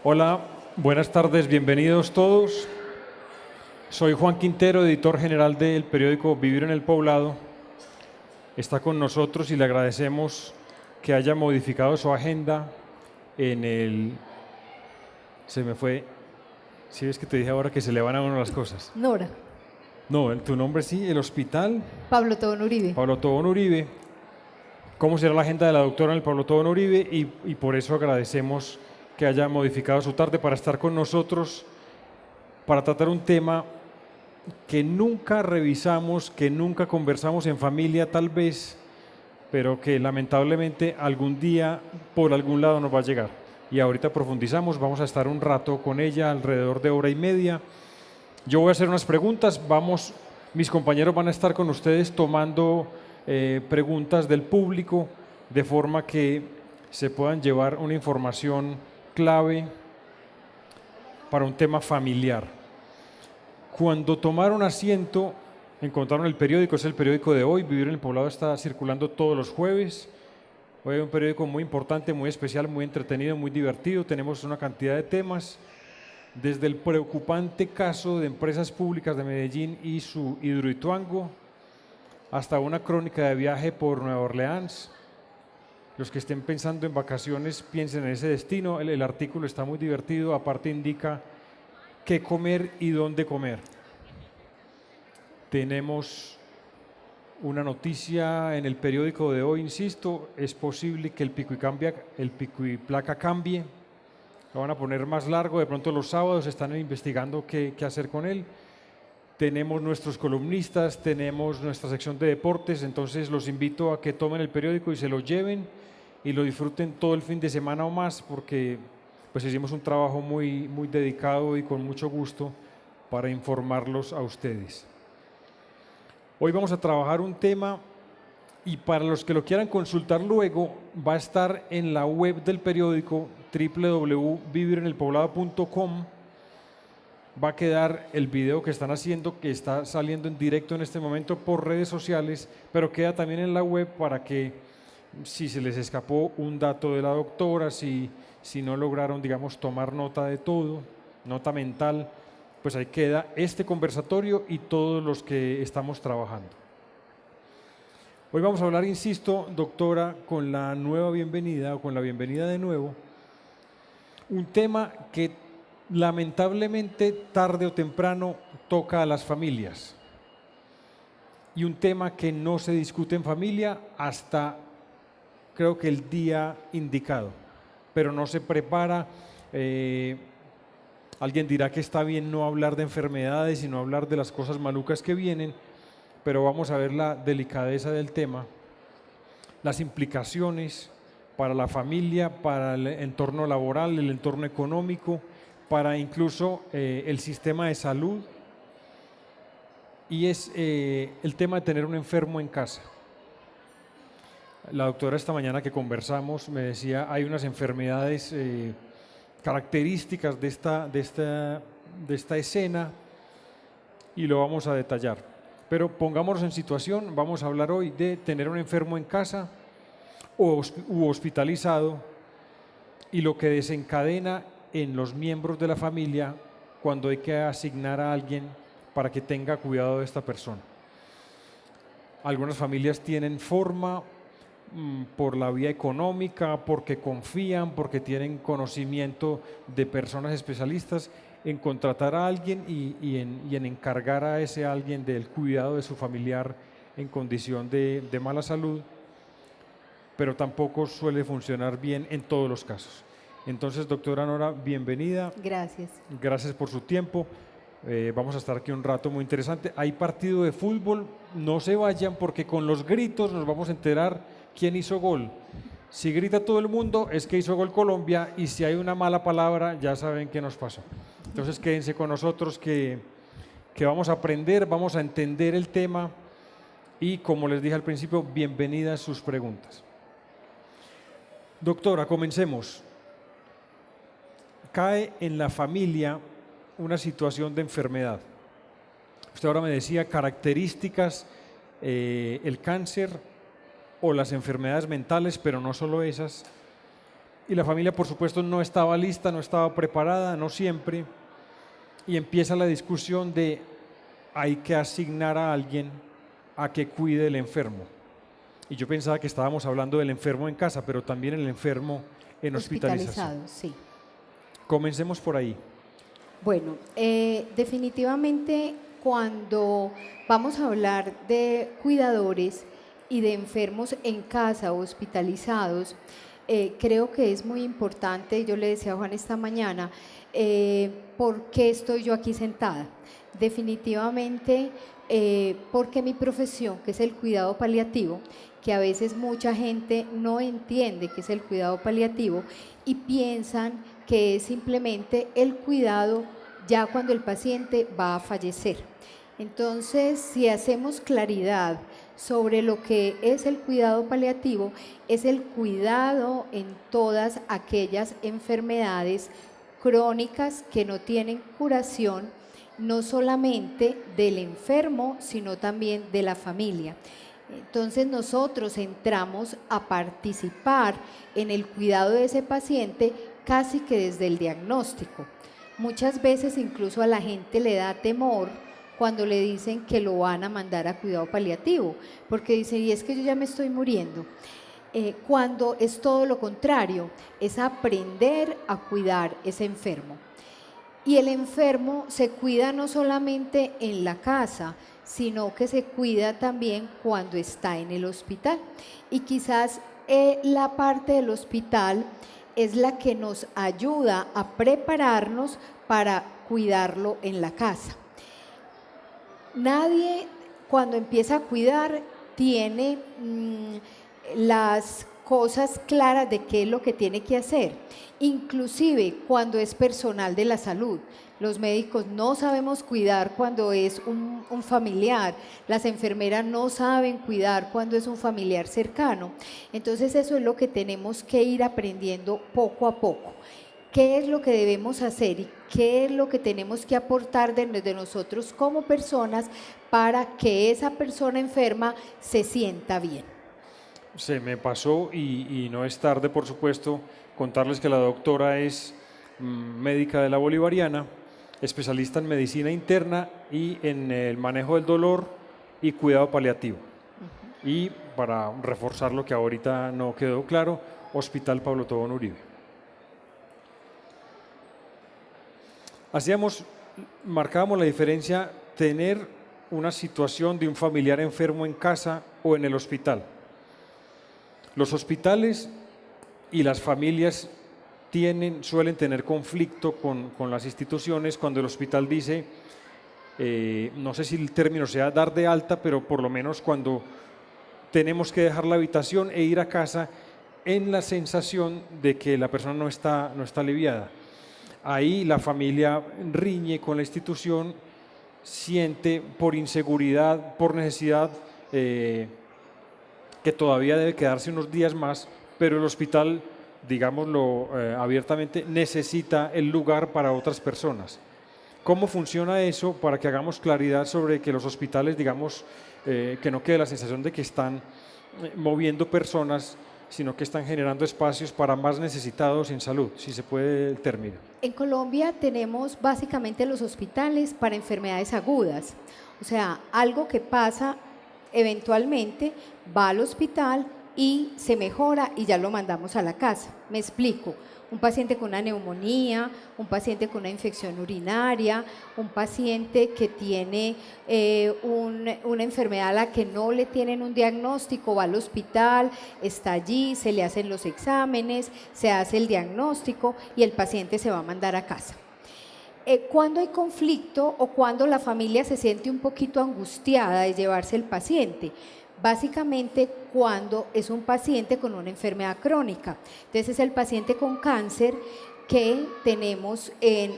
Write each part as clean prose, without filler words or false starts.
Hola, buenas tardes, bienvenidos todos. Soy Juan Quintero, editor general del periódico Vivir en el Poblado. Está con nosotros y le agradecemos que haya modificado su agenda en el... Se me fue... ¿Sí ves que te dije ahora que se le van a uno las cosas? Nora. No, tu nombre sí, el hospital. Pablo Tobón Uribe. Pablo Tobón Uribe. ¿Cómo será la agenda de la doctora en el Pablo Tobón Uribe? Y por eso agradecemos que haya modificado su tarde para estar con nosotros, para tratar un tema que nunca revisamos, que nunca conversamos en familia tal vez, pero que lamentablemente algún día por algún lado nos va a llegar. Y ahorita profundizamos, vamos a estar un rato con ella, alrededor de hora y media. Yo voy a hacer unas preguntas, mis compañeros van a estar con ustedes tomando preguntas del público, de forma que se puedan llevar una información clave para un tema familiar. Cuando tomaron asiento, encontraron el periódico, es el periódico de hoy, Vivir en el Poblado está circulando todos los jueves. Hoy es un periódico muy importante, muy especial, muy entretenido, muy divertido. Tenemos una cantidad de temas, desde el preocupante caso de Empresas Públicas de Medellín y su Hidroituango, hasta una crónica de viaje por Nueva Orleans. Los que estén pensando en vacaciones, piensen en ese destino. El artículo está muy divertido, aparte indica qué comer y dónde comer. Tenemos una noticia en el periódico de hoy, insisto, es posible que el pico y placa cambie, lo van a poner más largo, de pronto los sábados están investigando qué hacer con él. Tenemos nuestros columnistas, tenemos nuestra sección de deportes, entonces los invito a que tomen el periódico y se lo lleven y lo disfruten todo el fin de semana o más, porque pues hicimos un trabajo muy dedicado y con mucho gusto para informarlos a ustedes. Hoy vamos a trabajar un tema y para los que lo quieran consultar luego va a estar en la web del periódico www.vivirenelpoblado.com. Va a quedar el video que están haciendo, que está saliendo en directo en este momento por redes sociales, pero queda también en la web para que si se les escapó un dato de la doctora, si no lograron, digamos, tomar nota de todo, nota mental, pues ahí queda este conversatorio y todos los que estamos trabajando. Hoy vamos a hablar, insisto, doctora, con la nueva bienvenida o con la bienvenida de nuevo, un tema que lamentablemente tarde o temprano toca a las familias y un tema que no se discute en familia hasta creo que el día indicado, pero no se prepara. Alguien dirá que está bien no hablar de enfermedades y no hablar de las cosas malucas que vienen, pero vamos a ver la delicadeza del tema, las implicaciones para la familia, para el entorno laboral, el entorno económico, para incluso el sistema de salud, y es el tema de tener un enfermo en casa. La doctora esta mañana que conversamos me decía, hay unas enfermedades características de esta escena y lo vamos a detallar. Pero pongámonos en situación, vamos a hablar hoy de tener un enfermo en casa u hospitalizado y lo que desencadena en los miembros de la familia cuando hay que asignar a alguien para que tenga cuidado de esta persona. Algunas familias tienen forma por la vía económica, porque confían, porque tienen conocimiento de personas especialistas en contratar a alguien y en encargar a ese alguien del cuidado de su familiar en condición de mala salud, pero tampoco suele funcionar bien en todos los casos. Entonces, doctora Nora, bienvenida. Gracias. Gracias por su tiempo. Vamos a estar aquí un rato muy interesante. Hay partido de fútbol, no se vayan porque con los gritos nos vamos a enterar quién hizo gol. Si grita todo el mundo es que hizo gol Colombia y si hay una mala palabra ya saben qué nos pasó. Entonces quédense con nosotros que vamos a aprender, vamos a entender el tema y como les dije al principio, bienvenidas sus preguntas. Doctora, comencemos. Cae en la familia una situación de enfermedad. Usted ahora me decía características, el cáncer o las enfermedades mentales, pero no solo esas. y la familia, por supuesto, no estaba lista, no estaba preparada, no siempre, y empieza la discusión de hay que asignar a alguien a que cuide el enfermo. Y yo pensaba que estábamos hablando del enfermo en casa, pero también el enfermo en hospitalización. Hospitalizado, sí. Comencemos por ahí. Bueno, definitivamente cuando vamos a hablar de cuidadores y de enfermos en casa o hospitalizados, creo que es muy importante, yo le decía a Juan esta mañana, ¿por qué estoy yo aquí sentada? Definitivamente porque mi profesión, que es el cuidado paliativo, que a veces mucha gente no entiende qué es el cuidado paliativo y piensan que es simplemente el cuidado ya cuando el paciente va a fallecer. Entonces, si hacemos claridad sobre lo que es el cuidado paliativo, es el cuidado en todas aquellas enfermedades crónicas que no tienen curación, no solamente del enfermo, sino también de la familia. Entonces nosotros entramos a participar en el cuidado de ese paciente casi que desde el diagnóstico. Muchas veces incluso a la gente le da temor cuando le dicen que lo van a mandar a cuidado paliativo, porque dicen, y es que yo ya me estoy muriendo. Cuando es todo lo contrario, es aprender a cuidar ese enfermo. Y el enfermo se cuida no solamente en la casa, sino que se cuida también cuando está en el hospital. Y quizás la parte del hospital es la que nos ayuda a prepararnos para cuidarlo en la casa. Nadie cuando empieza a cuidar tiene las cosas claras de qué es lo que tiene que hacer, inclusive cuando es personal de la salud. Los médicos no sabemos cuidar cuando es un familiar, las enfermeras no saben cuidar cuando es un familiar cercano. Entonces eso es lo que tenemos que ir aprendiendo poco a poco. ¿Qué es lo que debemos hacer y qué es lo que tenemos que aportar de nosotros como personas para que esa persona enferma se sienta bien? Se me pasó y no es tarde, por supuesto, contarles que la doctora es médica de la Bolivariana, especialista en medicina interna y en el manejo del dolor y cuidado paliativo. Y para reforzar lo que ahorita no quedó claro, Hospital Pablo Tobón Uribe. Marcábamos la diferencia, tener una situación de un familiar enfermo en casa o en el hospital. Los hospitales y las familias suelen tener conflicto con las instituciones cuando el hospital dice, no sé si el término sea dar de alta, pero por lo menos cuando tenemos que dejar la habitación e ir a casa en la sensación de que la persona no está aliviada. Ahí la familia riñe con la institución, siente por inseguridad, por necesidad, que todavía debe quedarse unos días más, pero el hospital, digámoslo abiertamente, necesita el lugar para otras personas. ¿Cómo funciona eso para que hagamos claridad sobre que los hospitales, digamos, que no quede la sensación de que están moviendo personas, sino que están generando espacios para más necesitados en salud, si se puede el término? En Colombia tenemos básicamente los hospitales para enfermedades agudas, o sea, algo que pasa eventualmente, va al hospital y se mejora y ya lo mandamos a la casa. Me explico. Un paciente con una neumonía, un paciente con una infección urinaria, un paciente que tiene una enfermedad a la que no le tienen un diagnóstico, va al hospital, está allí, se le hacen los exámenes, se hace el diagnóstico y el paciente se va a mandar a casa. Cuando hay conflicto o cuando la familia se siente un poquito angustiada de llevarse el paciente, básicamente cuando es un paciente con una enfermedad crónica. Entonces es el paciente con cáncer que tenemos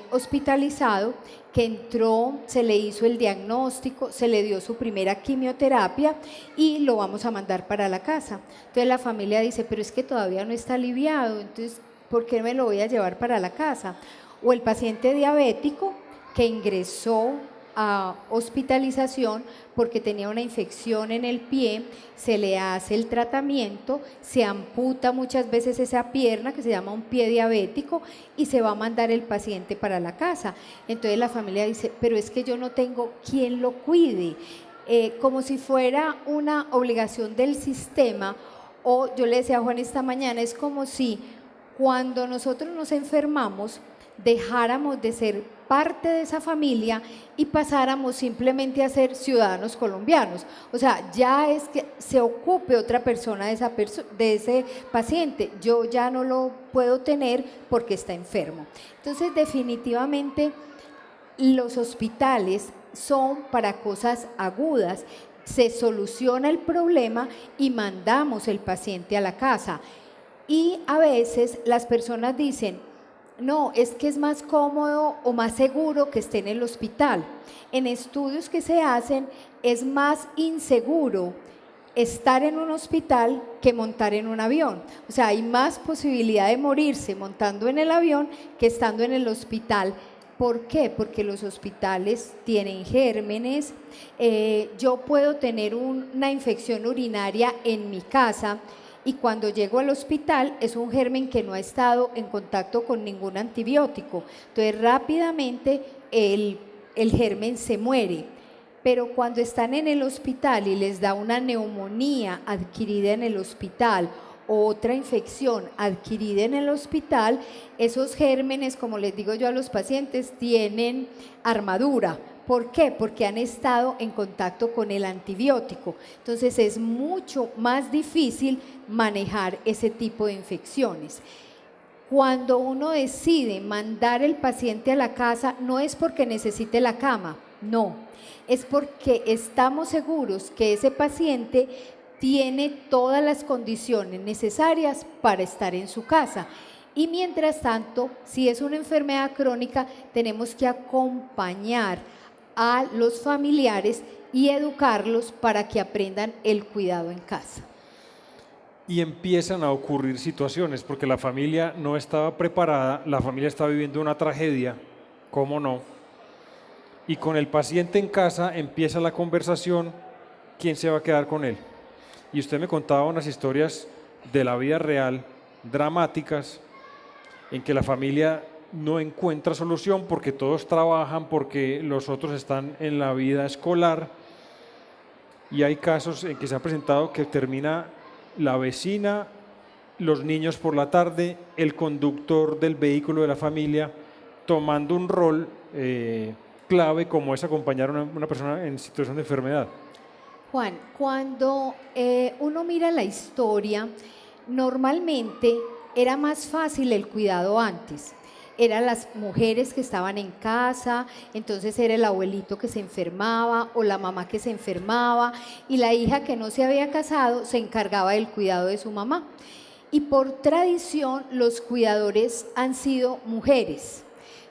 hospitalizado, que entró, se le hizo el diagnóstico, se le dio su primera quimioterapia y lo vamos a mandar para la casa. Entonces la familia dice, pero es que todavía no está aliviado, entonces ¿por qué me lo voy a llevar para la casa? O el paciente diabético que ingresó a hospitalización porque tenía una infección en el pie, se le hace el tratamiento, se amputa muchas veces esa pierna que se llama un pie diabético y se va a mandar el paciente para la casa. Entonces la familia dice, pero es que yo no tengo quien lo cuide, como si fuera una obligación del sistema. O yo le decía a Juan esta mañana, es como si cuando nosotros nos enfermamos dejáramos de ser parte de esa familia y pasáramos simplemente a ser ciudadanos colombianos. O sea, ya es que se ocupe otra persona de ese paciente. Yo ya no lo puedo tener porque está enfermo. Entonces, definitivamente, los hospitales son para cosas agudas. Se soluciona el problema y mandamos el paciente a la casa. Y a veces las personas dicen, no, es que es más cómodo o más seguro que esté en el hospital. En estudios que se hacen es más inseguro estar en un hospital que montar en un avión. O sea, hay más posibilidad de morirse montando en el avión que estando en el hospital. ¿Por qué? Porque los hospitales tienen gérmenes. Yo puedo tener una infección urinaria en mi casa y cuando llego al hospital es un germen que no ha estado en contacto con ningún antibiótico. Entonces rápidamente el germen se muere. Pero cuando están en el hospital y les da una neumonía adquirida en el hospital o otra infección adquirida en el hospital, esos gérmenes, como les digo yo a los pacientes, tienen armadura. ¿Por qué? Porque han estado en contacto con el antibiótico. Entonces es mucho más difícil manejar ese tipo de infecciones. Cuando uno decide mandar el paciente a la casa, no es porque necesite la cama, no. Es porque estamos seguros que ese paciente tiene todas las condiciones necesarias para estar en su casa. Y mientras tanto, si es una enfermedad crónica, tenemos que acompañar a los familiares y educarlos para que aprendan el cuidado en casa. Y empiezan a ocurrir situaciones porque la familia no estaba preparada, la familia está viviendo una tragedia, ¿cómo no? Y con el paciente en casa empieza la conversación, ¿quién se va a quedar con él? Y usted me contaba unas historias de la vida real, dramáticas, en que la familia no encuentra solución porque todos trabajan, porque los otros están en la vida escolar, y hay casos en que se ha presentado que termina la vecina, los niños por la tarde, el conductor del vehículo de la familia tomando un rol clave como es acompañar a una persona en situación de enfermedad. Juan, cuando uno mira la historia, normalmente era más fácil el cuidado antes. Eran las mujeres que estaban en casa, entonces era el abuelito que se enfermaba o la mamá que se enfermaba y la hija que no se había casado se encargaba del cuidado de su mamá. Y por tradición los cuidadores han sido mujeres.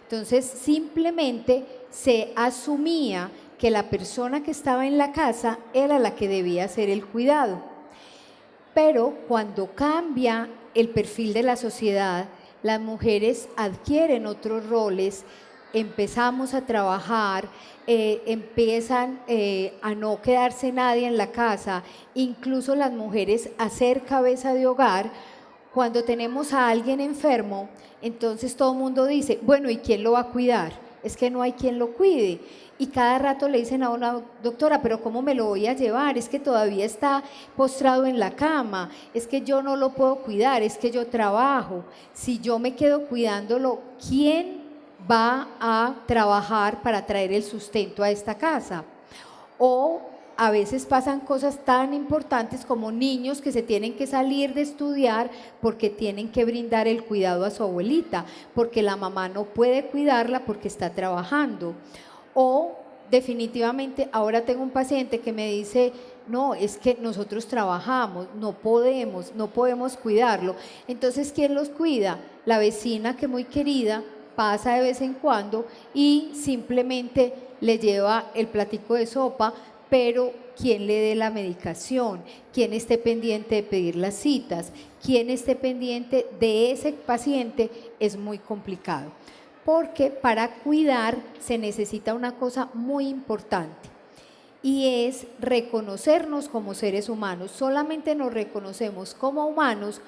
Entonces simplemente se asumía que la persona que estaba en la casa era la que debía hacer el cuidado. Pero cuando cambia el perfil de la sociedad, las mujeres adquieren otros roles, empezamos a trabajar, empiezan a no quedarse nadie en la casa, incluso las mujeres a ser cabeza de hogar. Cuando tenemos a alguien enfermo, entonces todo el mundo dice, bueno, ¿y quién lo va a cuidar? Es que no hay quien lo cuide. Y cada rato le dicen a una doctora, pero ¿cómo me lo voy a llevar? Es que todavía está postrado en la cama, es que yo no lo puedo cuidar, es que yo trabajo. Si yo me quedo cuidándolo, ¿quién va a trabajar para traer el sustento a esta casa? O a veces pasan cosas tan importantes como niños que se tienen que salir de estudiar porque tienen que brindar el cuidado a su abuelita, porque la mamá no puede cuidarla porque está trabajando. O definitivamente ahora tengo un paciente que me dice, no, es que nosotros trabajamos, no podemos cuidarlo. Entonces, ¿quién los cuida? La vecina, que muy querida, pasa de vez en cuando y simplemente le lleva el platico de sopa, pero ¿quién le dé la medicación? ¿Quién esté pendiente de pedir las citas? ¿Quién esté pendiente de ese paciente? Es muy complicado. porque para cuidar se necesita una cosa muy importante y es reconocernos como seres humanos. Solamente nos reconocemos como humanos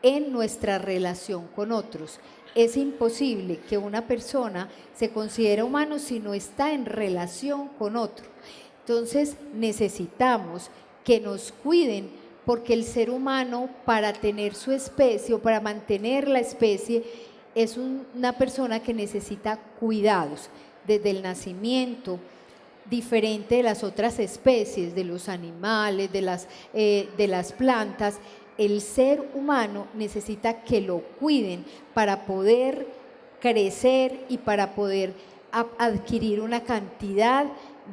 en nuestra relación con otros. Es imposible que una persona se considere humano si no está en relación con otro. Entonces necesitamos que nos cuiden, porque el ser humano, para tener su especie o para mantener la especie, es una persona que necesita cuidados desde el nacimiento, diferente de las otras especies, de los animales, de las plantas. El ser humano necesita que lo cuiden para poder crecer y para poder adquirir una cantidad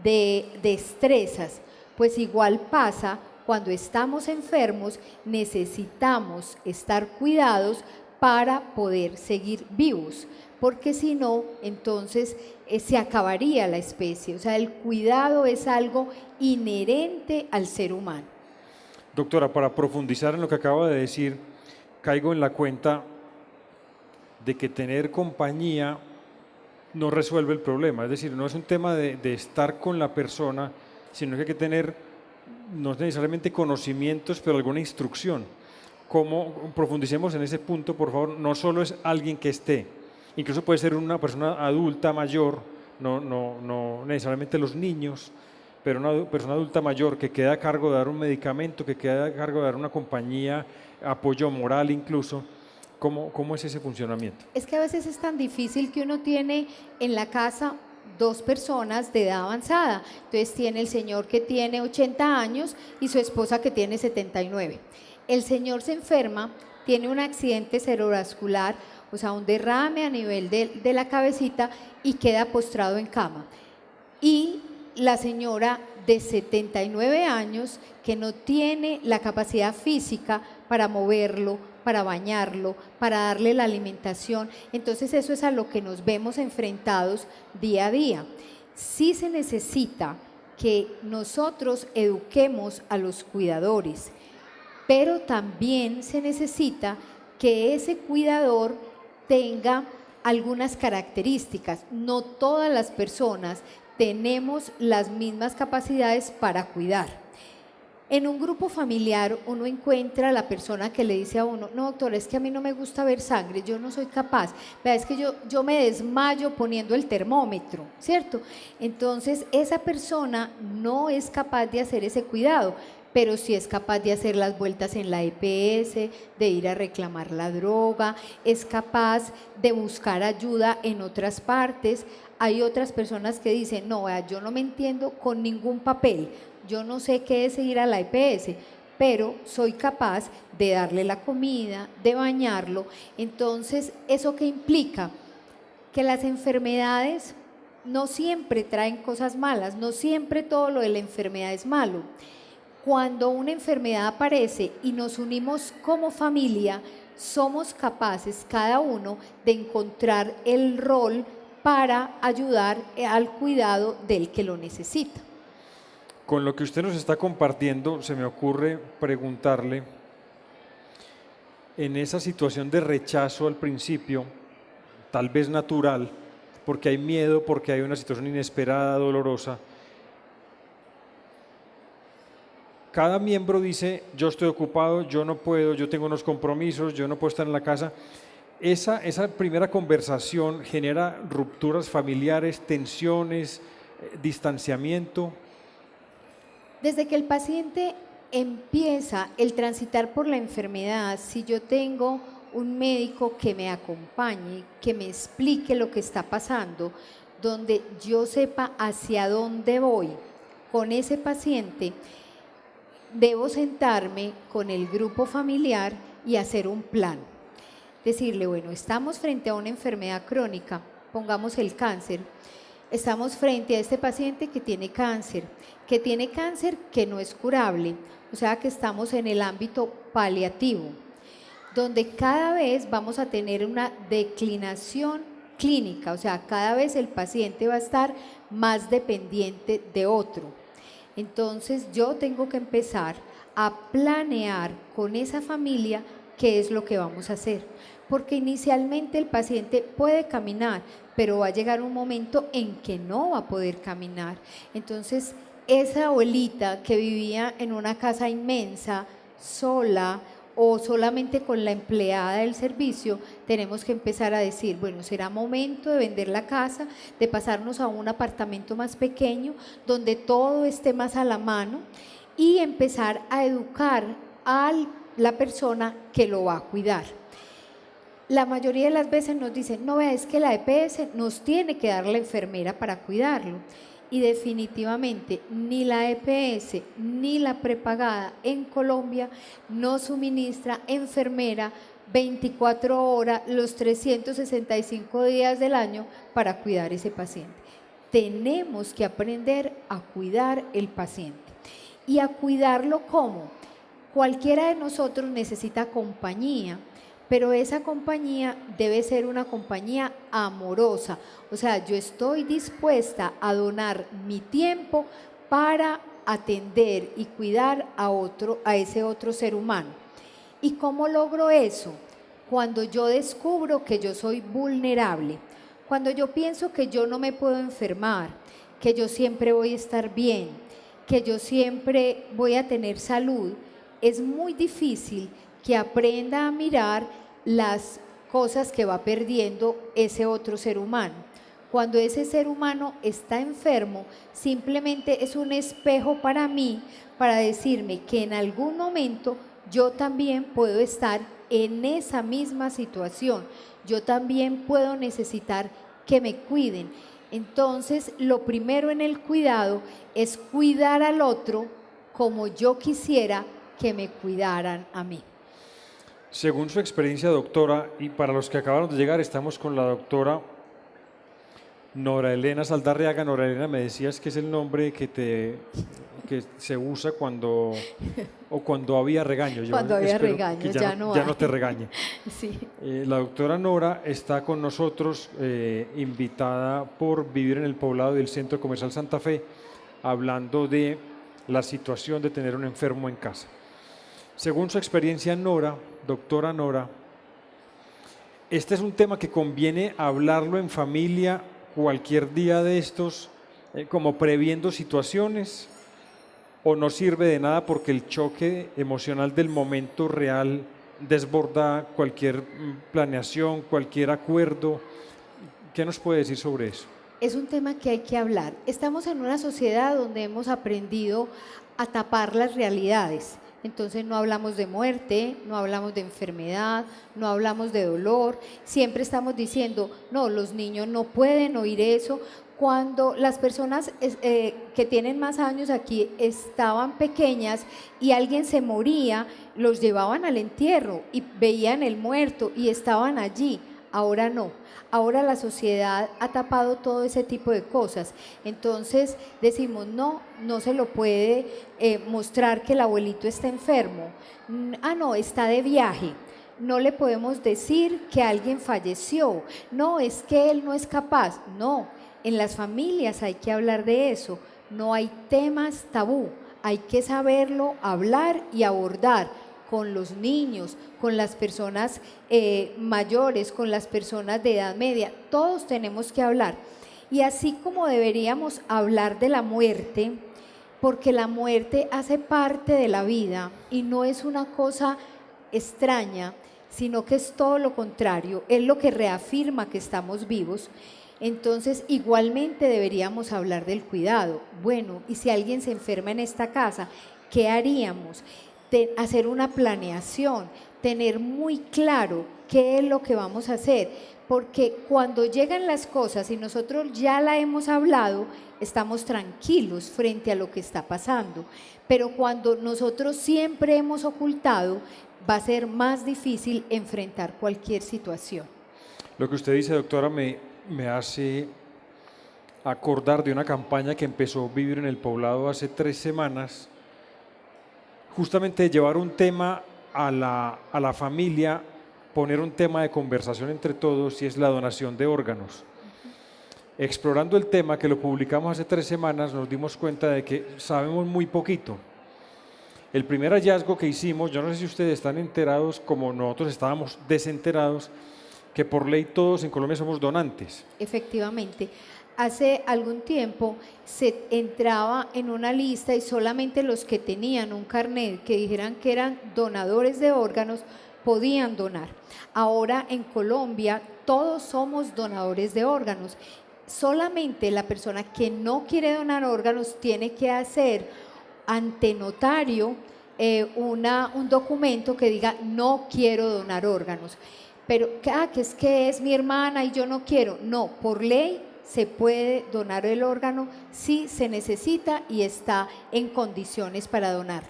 de destrezas. Pues igual pasa cuando estamos enfermos, necesitamos estar cuidados para poder seguir vivos, porque si no, entonces se acabaría la especie. O sea, el cuidado es algo inherente al ser humano. Doctora, para profundizar en lo que acaba de decir, caigo en la cuenta de que tener compañía no resuelve el problema. Es decir, no es un tema de estar con la persona, sino que hay que tener, no necesariamente conocimientos, pero alguna instrucción. ¿Cómo? Profundicemos en ese punto, por favor. No solo es alguien que esté, incluso puede ser una persona adulta mayor, no necesariamente los niños, pero una persona adulta mayor que queda a cargo de dar un medicamento, que queda a cargo de dar una compañía, apoyo moral incluso. ¿Cómo es ese funcionamiento? Es que a veces es tan difícil que uno tiene en la casa dos personas de edad avanzada. Entonces tiene el señor que tiene 80 años y su esposa que tiene 79. El señor se enferma, tiene un accidente cerebrovascular, o sea, un derrame a nivel de la cabecita y queda postrado en cama. Y la señora de 79 años que no tiene la capacidad física para moverlo, para bañarlo, para darle la alimentación. Entonces eso es a lo que nos vemos enfrentados día a día. Sí se necesita que nosotros eduquemos a los cuidadores, pero también se necesita que ese cuidador tenga algunas características. No todas las personas tenemos las mismas capacidades para cuidar. En un grupo familiar uno encuentra a la persona que le dice a uno: no, doctor, es que a mí no me gusta ver sangre, yo no soy capaz, vea, es que yo me desmayo poniendo el termómetro, ¿cierto? Entonces esa persona no es capaz de hacer ese cuidado, pero sí es capaz de hacer las vueltas en la EPS, de ir a reclamar la droga, es capaz de buscar ayuda en otras partes. Hay otras personas que dicen: no, vea, yo no me entiendo con ningún papel, yo no sé qué es ir a la EPS, pero soy capaz de darle la comida, de bañarlo. Entonces, ¿eso qué implica? Que las enfermedades no siempre traen cosas malas, no siempre todo lo de la enfermedad es malo. Cuando una enfermedad aparece y nos unimos como familia, somos capaces cada uno de encontrar el rol para ayudar al cuidado del que lo necesita. Con lo que usted nos está compartiendo, se me ocurre preguntarle, en esa situación de rechazo al principio, tal vez natural, porque hay miedo, porque hay una situación inesperada, dolorosa, cada miembro dice: yo estoy ocupado, yo no puedo, yo tengo unos compromisos, yo no puedo estar en la casa. Esa primera conversación genera rupturas familiares, tensiones, distanciamiento. Desde que el paciente empieza el transitar por la enfermedad, si yo tengo un médico que me acompañe, que me explique lo que está pasando, donde yo sepa hacia dónde voy con ese paciente, debo sentarme con el grupo familiar y hacer un plan. Decirle: bueno, estamos frente a una enfermedad crónica, pongamos el cáncer. Estamos frente a este paciente que tiene cáncer que no es curable, o sea que estamos en el ámbito paliativo, donde cada vez vamos a tener una declinación clínica, o sea, cada vez el paciente va a estar más dependiente de otro. Entonces yo tengo que empezar a planear con esa familia qué es lo que vamos a hacer, porque inicialmente el paciente puede caminar, pero va a llegar un momento en que no va a poder caminar. Entonces, esa abuelita que vivía en una casa inmensa, sola o solamente con la empleada del servicio, tenemos que empezar a decir, bueno, será momento de vender la casa, de pasarnos a un apartamento más pequeño, donde todo esté más a la mano y empezar a educar a la persona que lo va a cuidar. La mayoría de las veces nos dicen, no, vea, es que la EPS nos tiene que dar la enfermera para cuidarlo. Y definitivamente ni la EPS ni la prepagada en Colombia no suministra enfermera 24 horas, los 365 días del año para cuidar ese paciente. Tenemos que aprender a cuidar el paciente. ¿Y a cuidarlo cómo? Cualquiera de nosotros necesita compañía, pero esa compañía debe ser una compañía amorosa. O sea, yo estoy dispuesta a donar mi tiempo para atender y cuidar a ese otro ser humano. ¿Y cómo logro eso? Cuando yo descubro que yo soy vulnerable, cuando yo pienso que yo no me puedo enfermar, que yo siempre voy a estar bien, que yo siempre voy a tener salud, es muy difícil que aprenda a mirar las cosas que va perdiendo ese otro ser humano. Cuando ese ser humano está enfermo, simplemente es un espejo para mí, para decirme que en algún momento yo también puedo estar en esa misma situación. Yo también puedo necesitar que me cuiden. Entonces, lo primero en el cuidado es cuidar al otro como yo quisiera que me cuidaran a mí. Según su experiencia, doctora, y para los que acabaron de llegar, estamos con la doctora Nora Elena Saldarriaga. Nora Elena, me decías que es el nombre que se usa cuando había regaño. Yo cuando había espero regaño, que ya no te regañe. Sí. La doctora Nora está con nosotros, invitada por Vivir en el Poblado del Centro Comercial Santa Fe, hablando de la situación de tener un enfermo en casa. Según su experiencia, Nora, doctora Nora, este es un tema que conviene hablarlo en familia cualquier día de estos, como previendo situaciones, o no sirve de nada porque el choque emocional del momento real desborda cualquier planeación, cualquier acuerdo. ¿Qué nos puede decir sobre eso? Es un tema que hay que hablar. Estamos en una sociedad donde hemos aprendido a tapar las realidades. Entonces no hablamos de muerte, no hablamos de enfermedad, no hablamos de dolor. Siempre estamos diciendo, no, los niños no pueden oír eso. Cuando las personas que tienen más años aquí estaban pequeñas y alguien se moría, los llevaban al entierro y veían el muerto y estaban allí. Ahora no. Ahora la sociedad ha tapado todo ese tipo de cosas. Entonces decimos, no se lo puede mostrar que el abuelito está enfermo. No, está de viaje. No le podemos decir que alguien falleció. No, es que él no es capaz. No, en las familias hay que hablar de eso. No hay temas tabú. Hay que saberlo hablar y abordar con los niños, con las personas mayores, con las personas de edad media. Todos tenemos que hablar. Y así como deberíamos hablar de la muerte, porque la muerte hace parte de la vida y no es una cosa extraña, sino que es todo lo contrario, es lo que reafirma que estamos vivos. Entonces, igualmente deberíamos hablar del cuidado. Bueno, y si alguien se enferma en esta casa, ¿qué haríamos? Hacer una planeación, tener muy claro qué es lo que vamos a hacer, porque cuando llegan las cosas y nosotros ya la hemos hablado, estamos tranquilos frente a lo que está pasando, pero cuando nosotros siempre hemos ocultado, va a ser más difícil enfrentar cualquier situación. Lo que usted dice, doctora, me hace acordar de una campaña que empezó Vivir en el Poblado hace 3 semanas, justamente llevar un tema a la familia, poner un tema de conversación entre todos, y es la donación de órganos. Explorando el tema, que lo publicamos hace 3 semanas, nos dimos cuenta de que sabemos muy poquito. El primer hallazgo que hicimos, yo no sé si ustedes están enterados, como nosotros estábamos desenterados, que por ley todos en Colombia somos donantes. Efectivamente, hace algún tiempo se entraba en una lista y solamente los que tenían un carnet que dijeran que eran donadores de órganos podían donar. Ahora en Colombia todos somos donadores de órganos. Solamente la persona que no quiere donar órganos tiene que hacer ante notario un documento que diga no quiero donar órganos. Pero que es mi hermana y yo no quiero. No, por ley se puede donar el órgano si se necesita y está en condiciones para donar.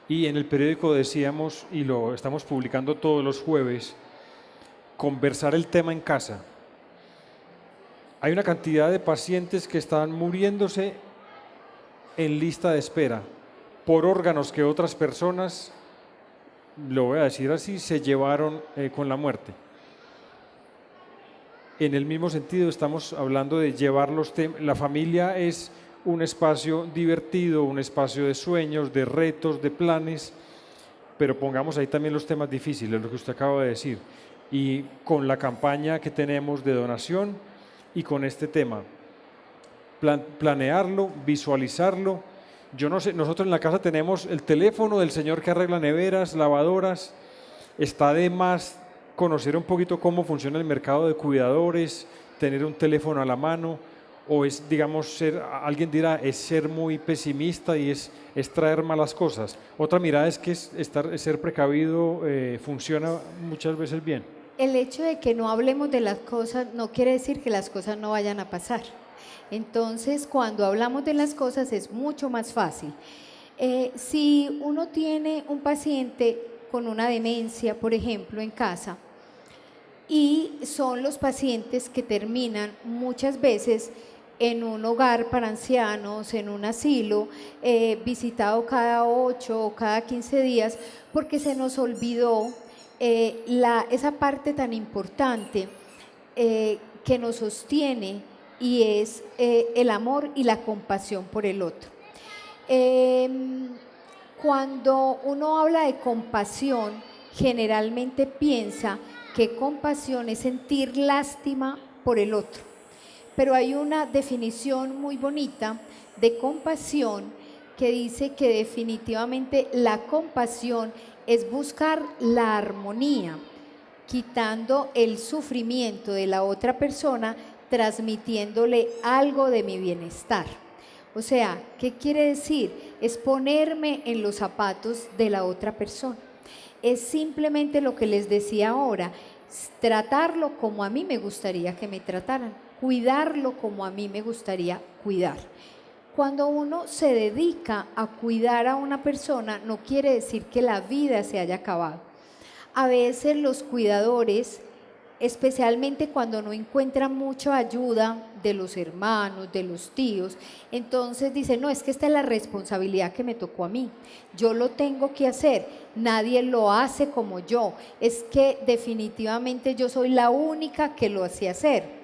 Y en el periódico decíamos, y lo estamos publicando todos los jueves, conversar el tema en casa. Hay una cantidad de pacientes que están muriéndose en lista de espera por órganos que otras personas, lo voy a decir así, se llevaron con la muerte. En el mismo sentido estamos hablando de llevar los temas. La familia es un espacio divertido, un espacio de sueños, de retos, de planes, pero pongamos ahí también los temas difíciles, lo que usted acaba de decir. Y con la campaña que tenemos de donación y con este tema, planearlo, visualizarlo. Yo no sé, nosotros en la casa tenemos el teléfono del señor que arregla neveras, lavadoras. Está de más conocer un poquito cómo funciona el mercado de cuidadores, tener un teléfono a la mano, o es, digamos, alguien dirá, es ser muy pesimista y es traer malas cosas. Otra mirada es que ser precavido funciona muchas veces bien. El hecho de que no hablemos de las cosas no quiere decir que las cosas no vayan a pasar. Entonces, cuando hablamos de las cosas es mucho más fácil. Si uno tiene un paciente con una demencia, por ejemplo, en casa, y son los pacientes que terminan muchas veces en un hogar para ancianos, en un asilo, visitado cada 8 o cada 15 días, porque se nos olvidó esa parte tan importante que nos sostiene y es el amor y la compasión por el otro. Cuando uno habla de compasión, generalmente piensa que compasión es sentir lástima por el otro. Pero hay una definición muy bonita de compasión que dice que definitivamente la compasión es buscar la armonía, quitando el sufrimiento de la otra persona, transmitiéndole algo de mi bienestar. O sea, ¿qué quiere decir? Es ponerme en los zapatos de la otra persona. Es simplemente lo que les decía ahora, tratarlo como a mí me gustaría que me trataran, cuidarlo como a mí me gustaría cuidar. Cuando uno se dedica a cuidar a una persona, no quiere decir que la vida se haya acabado. A veces los cuidadores, especialmente cuando no encuentran mucha ayuda de los hermanos, de los tíos, entonces dicen, no, es que esta es la responsabilidad que me tocó a mí, yo lo tengo que hacer, nadie lo hace como yo, es que definitivamente yo soy la única que lo hace hacer.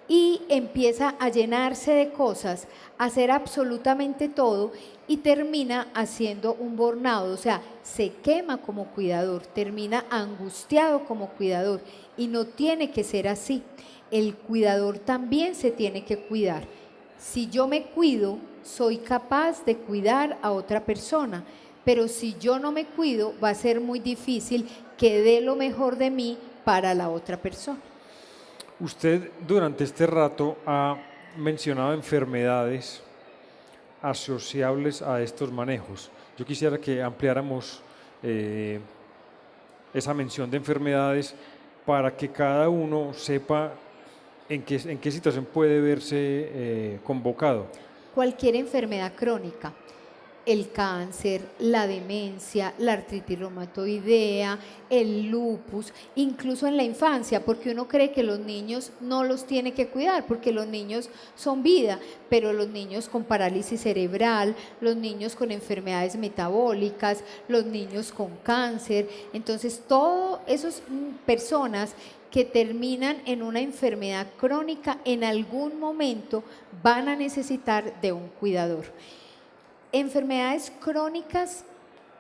Y empieza a llenarse de cosas, a hacer absolutamente todo y termina haciendo un burnout, o sea, se quema como cuidador, termina angustiado como cuidador y no tiene que ser así. El cuidador también se tiene que cuidar. Si yo me cuido, soy capaz de cuidar a otra persona, pero si yo no me cuido, va a ser muy difícil que dé lo mejor de mí para la otra persona. Usted durante este rato ha mencionado enfermedades asociables a estos manejos. Yo quisiera que ampliáramos esa mención de enfermedades para que cada uno sepa en qué situación puede verse convocado. Cualquier enfermedad crónica, el cáncer, la demencia, la artritis reumatoidea, el lupus, incluso en la infancia, porque uno cree que los niños no los tiene que cuidar, porque los niños son vida, pero los niños con parálisis cerebral, los niños con enfermedades metabólicas, los niños con cáncer, entonces todas esas personas que terminan en una enfermedad crónica en algún momento van a necesitar de un cuidador. Enfermedades crónicas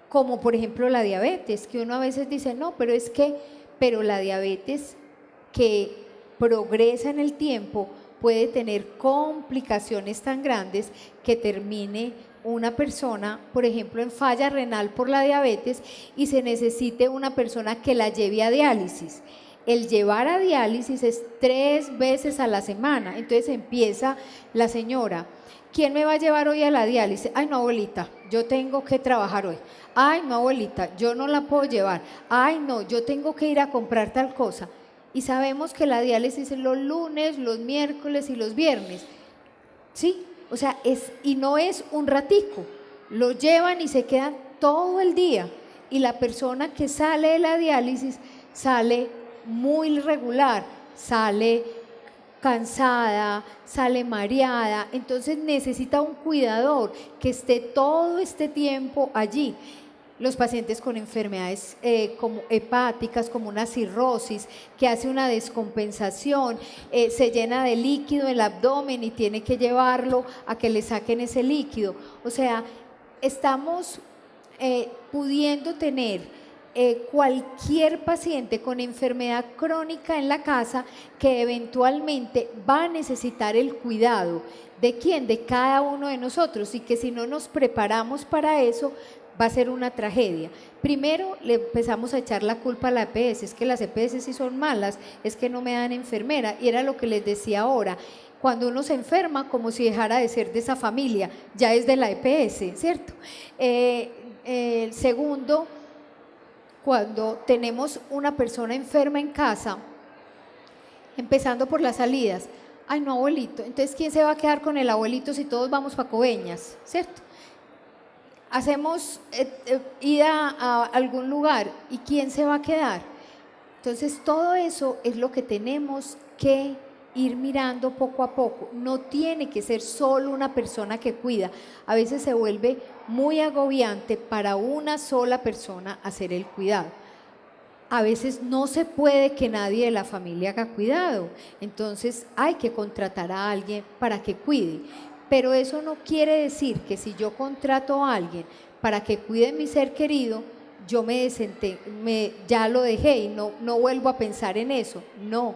como por ejemplo la diabetes, que uno a veces dice, no, pero la diabetes que progresa en el tiempo puede tener complicaciones tan grandes que termine una persona, por ejemplo, en falla renal por la diabetes y se necesite una persona que la lleve a diálisis. El llevar a diálisis es 3 veces a la semana, entonces empieza la señora, ¿quién me va a llevar hoy a la diálisis? Ay, no, abuelita, yo tengo que trabajar hoy. Ay, no, abuelita, yo no la puedo llevar. Ay, no, yo tengo que ir a comprar tal cosa. Y sabemos que la diálisis es los lunes, los miércoles y los viernes. Sí, o sea, y no es un ratico, lo llevan y se quedan todo el día. Y la persona que sale de la diálisis sale muy irregular, sale cansada, sale mareada, entonces necesita un cuidador que esté todo este tiempo allí. Los pacientes con enfermedades como hepáticas, como una cirrosis, que hace una descompensación, se llena de líquido el abdomen y tiene que llevarlo a que le saquen ese líquido. O sea, estamos pudiendo tener cualquier paciente con enfermedad crónica en la casa que eventualmente va a necesitar el cuidado. ¿De quién? De cada uno de nosotros, y que si no nos preparamos para eso, va a ser una tragedia. Primero le empezamos a echar la culpa a la EPS, es que las EPS sí son malas, es que no me dan enfermera, y era lo que les decía ahora, cuando uno se enferma como si dejara de ser de esa familia, ya es de la EPS, ¿cierto? Segundo, cuando tenemos una persona enferma en casa, empezando por las salidas, ay no, abuelito, entonces ¿quién se va a quedar con el abuelito si todos vamos para Coveñas, ¿cierto? Hacemos ida a algún lugar y ¿quién se va a quedar? Entonces todo eso es lo que tenemos que ir mirando poco a poco. No tiene que ser solo una persona que cuida. A veces se vuelve muy agobiante para una sola persona hacer el cuidado. A veces no se puede que nadie de la familia haga cuidado, entonces hay que contratar a alguien para que cuide. Pero eso no quiere decir que si yo contrato a alguien para que cuide mi ser querido, yo ya lo dejé y no vuelvo a pensar en eso. No,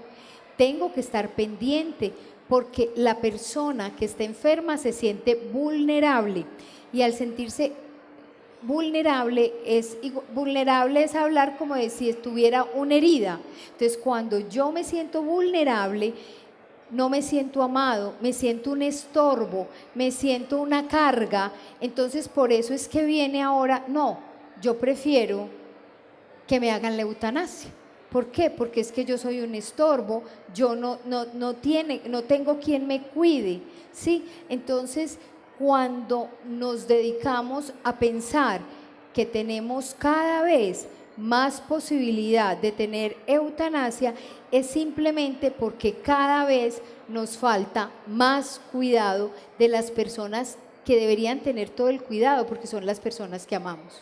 tengo que estar pendiente porque la persona que está enferma se siente vulnerable, y al sentirse vulnerable es hablar como de si estuviera una herida. Entonces, cuando yo me siento vulnerable, no me siento amado, me siento un estorbo, me siento una carga. Entonces, por eso es que viene ahora, no, yo prefiero que me hagan la eutanasia. ¿Por qué? Porque es que yo soy un estorbo, yo no tengo quien me cuide, ¿sí? Entonces, cuando nos dedicamos a pensar que tenemos cada vez más posibilidad de tener eutanasia, es simplemente porque cada vez nos falta más cuidado de las personas que deberían tener todo el cuidado, porque son las personas que amamos.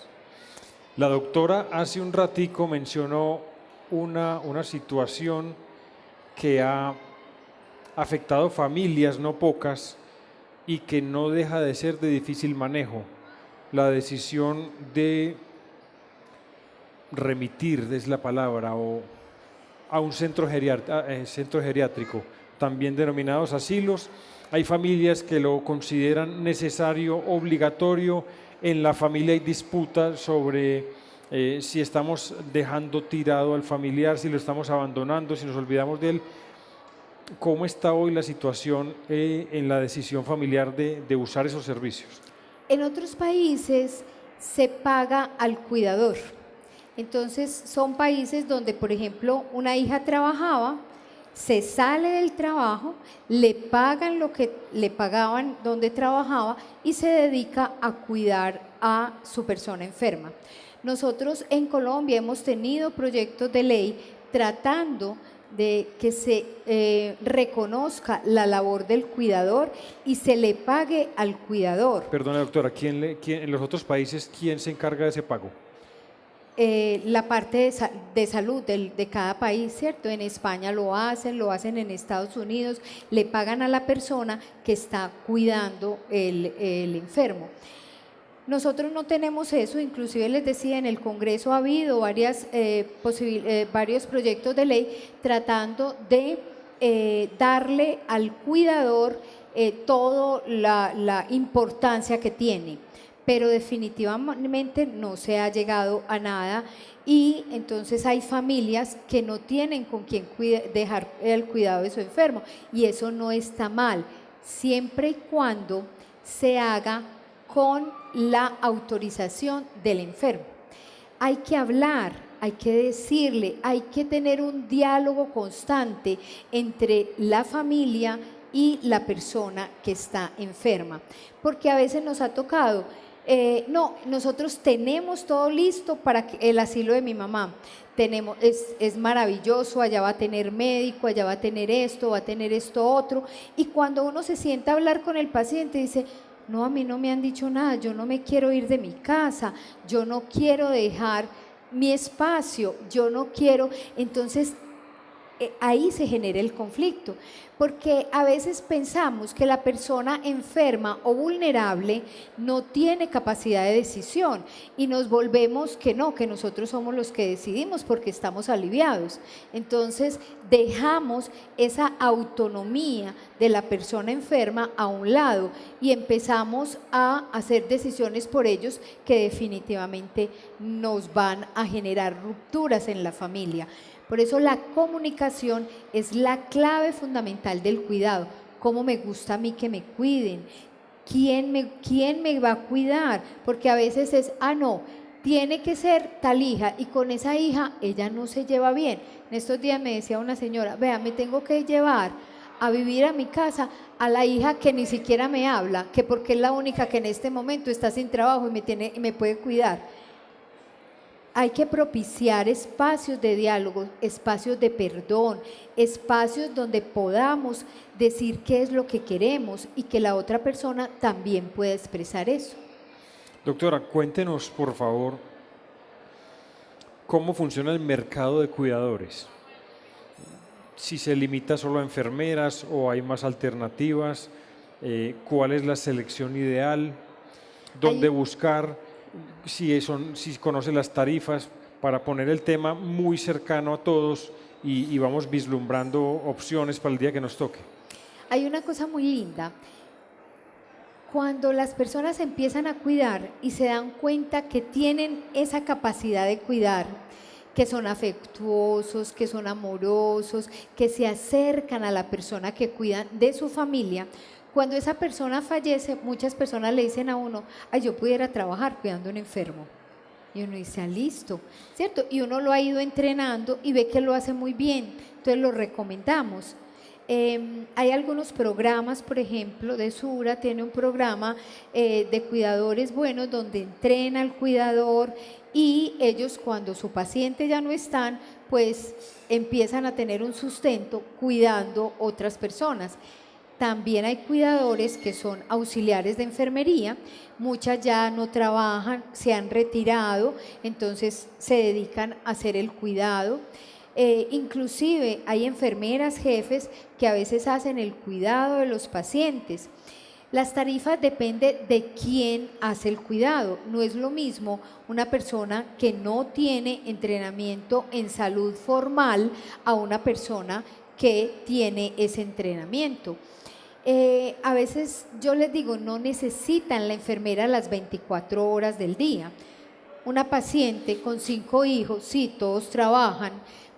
La doctora hace un ratico mencionó una situación que ha afectado familias no pocas y que no deja de ser de difícil manejo. La decisión de remitir, es la palabra, a un centro geriátrico, también denominados asilos. Hay familias que lo consideran necesario, obligatorio. En la familia hay disputa sobre si estamos dejando tirado al familiar, si lo estamos abandonando, si nos olvidamos de él. ¿Cómo está hoy la situación en la decisión familiar de usar esos servicios? En otros países se paga al cuidador. Entonces son países donde, por ejemplo, una hija trabajaba, se sale del trabajo, le pagan lo que le pagaban donde trabajaba y se dedica a cuidar a su persona enferma. Nosotros en Colombia hemos tenido proyectos de ley tratando de que se reconozca la labor del cuidador y se le pague al cuidador. Perdone, doctora, en los otros países, ¿quién se encarga de ese pago? La parte de salud de cada país, ¿cierto? En España lo hacen en Estados Unidos, le pagan a la persona que está cuidando el enfermo. Nosotros no tenemos eso, inclusive les decía, en el Congreso ha habido varios proyectos de ley tratando de darle al cuidador toda la importancia que tiene, pero definitivamente no se ha llegado a nada y entonces hay familias que no tienen con quién dejar el cuidado de su enfermo y eso no está mal, siempre y cuando se haga con la autorización del enfermo. Hay que hablar, hay que decirle, hay que tener un diálogo constante entre la familia y la persona que está enferma, porque a veces nos ha tocado, no, nosotros tenemos todo listo para el asilo de mi mamá, es maravilloso, allá va a tener médico, allá va a tener esto, va a tener esto otro, y cuando uno se sienta a hablar con el paciente dice, no, a mí no me han dicho nada, yo no me quiero ir de mi casa, yo no quiero dejar mi espacio, yo no quiero, entonces ahí se genera el conflicto, porque a veces pensamos que la persona enferma o vulnerable no tiene capacidad de decisión y nos volvemos que no, que nosotros somos los que decidimos porque estamos aliviados. Entonces dejamos esa autonomía de la persona enferma a un lado y empezamos a hacer decisiones por ellos que definitivamente nos van a generar rupturas en la familia. Por eso la comunicación es la clave fundamental del cuidado. ¿Cómo me gusta a mí que me cuiden? ¿Quién me va a cuidar? Porque a veces es, no, tiene que ser tal hija y con esa hija ella no se lleva bien. En estos días me decía una señora, vea, me tengo que llevar a vivir a mi casa a la hija que ni siquiera me habla, que porque es la única que en este momento está sin trabajo y me puede cuidar. Hay que propiciar espacios de diálogo, espacios de perdón, espacios donde podamos decir qué es lo que queremos y que la otra persona también pueda expresar eso. Doctora, cuéntenos, por favor, cómo funciona el mercado de cuidadores. Si se limita solo a enfermeras o hay más alternativas, cuál es la selección ideal, dónde buscar. Si conoce las tarifas, para poner el tema muy cercano a todos y vamos vislumbrando opciones para el día que nos toque. Hay una cosa muy linda, cuando las personas empiezan a cuidar y se dan cuenta que tienen esa capacidad de cuidar, que son afectuosos, que son amorosos, que se acercan a la persona que cuidan de su familia. Cuando esa persona fallece, muchas personas le dicen a uno, ay, yo pudiera trabajar cuidando a un enfermo. Y uno dice, listo, ¿cierto? Y uno lo ha ido entrenando y ve que lo hace muy bien, entonces lo recomendamos. Hay algunos programas, por ejemplo, de Sura tiene un programa de cuidadores buenos donde entrena al cuidador y ellos cuando su paciente ya no están, pues empiezan a tener un sustento cuidando otras personas. También hay cuidadores que son auxiliares de enfermería, muchas ya no trabajan, se han retirado, entonces se dedican a hacer el cuidado. Inclusive hay enfermeras jefes que a veces hacen el cuidado de los pacientes. Las tarifas dependen de quién hace el cuidado. No es lo mismo una persona que no tiene entrenamiento en salud formal a una persona que tiene ese entrenamiento. A veces yo les digo, no necesitan la enfermera las 24 horas del día. Una paciente con 5 hijos, sí, todos trabajan,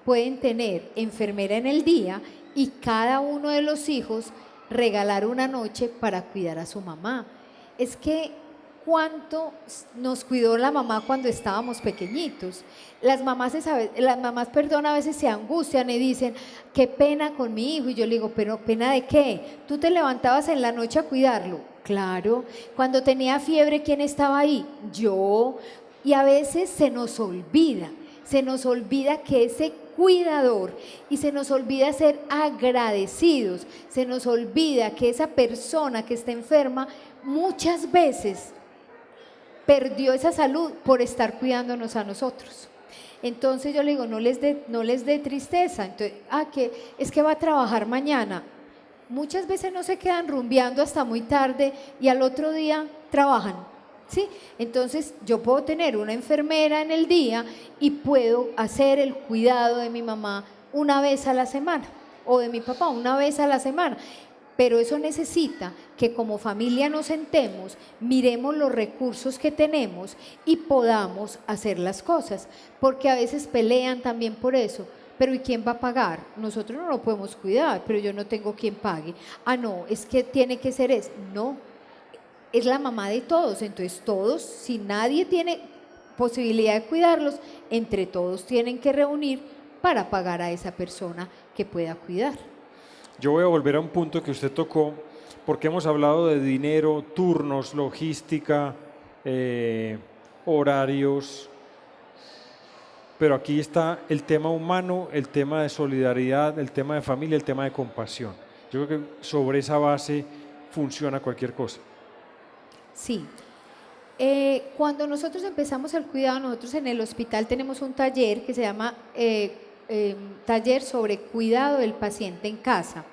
pueden tener enfermera en el día y cada uno de los hijos regalar una noche para cuidar a su mamá. Es que cuánto nos cuidó la mamá cuando estábamos pequeñitos. Las mamás, a veces se angustian y dicen, qué pena con mi hijo. Y yo le digo, pero ¿pena de qué? ¿Tú te levantabas en la noche a cuidarlo? Claro. Cuando tenía fiebre, ¿quién estaba ahí? Yo. Y a veces se nos olvida que ese cuidador y se nos olvida ser agradecidos, se nos olvida que esa persona que está enferma muchas veces perdió esa salud por estar cuidándonos a nosotros. Entonces yo le digo, no les dé tristeza. Entonces, que es que va a trabajar mañana. Muchas veces no se quedan rumbeando hasta muy tarde y al otro día trabajan. ¿sí? Entonces yo puedo tener una enfermera en el día y puedo hacer el cuidado de mi mamá una vez a la semana o de mi papá una vez a la semana. Pero eso necesita que como familia nos sentemos, miremos los recursos que tenemos y podamos hacer las cosas, porque a veces pelean también por eso. Pero ¿y quién va a pagar? Nosotros no lo podemos cuidar, pero yo no tengo quien pague. Ah, no, es que tiene que ser eso. No, es la mamá de todos, entonces todos, si nadie tiene posibilidad de cuidarlos, entre todos tienen que reunir para pagar a esa persona que pueda cuidar. Yo voy a volver a un punto que usted tocó, porque hemos hablado de dinero, turnos, logística, horarios, pero aquí está el tema humano, el tema de solidaridad, el tema de familia, el tema de compasión. Yo creo que sobre esa base funciona cualquier cosa. Sí. Cuando nosotros empezamos el cuidado, nosotros en el hospital tenemos un taller que se llama taller sobre cuidado del paciente en casa.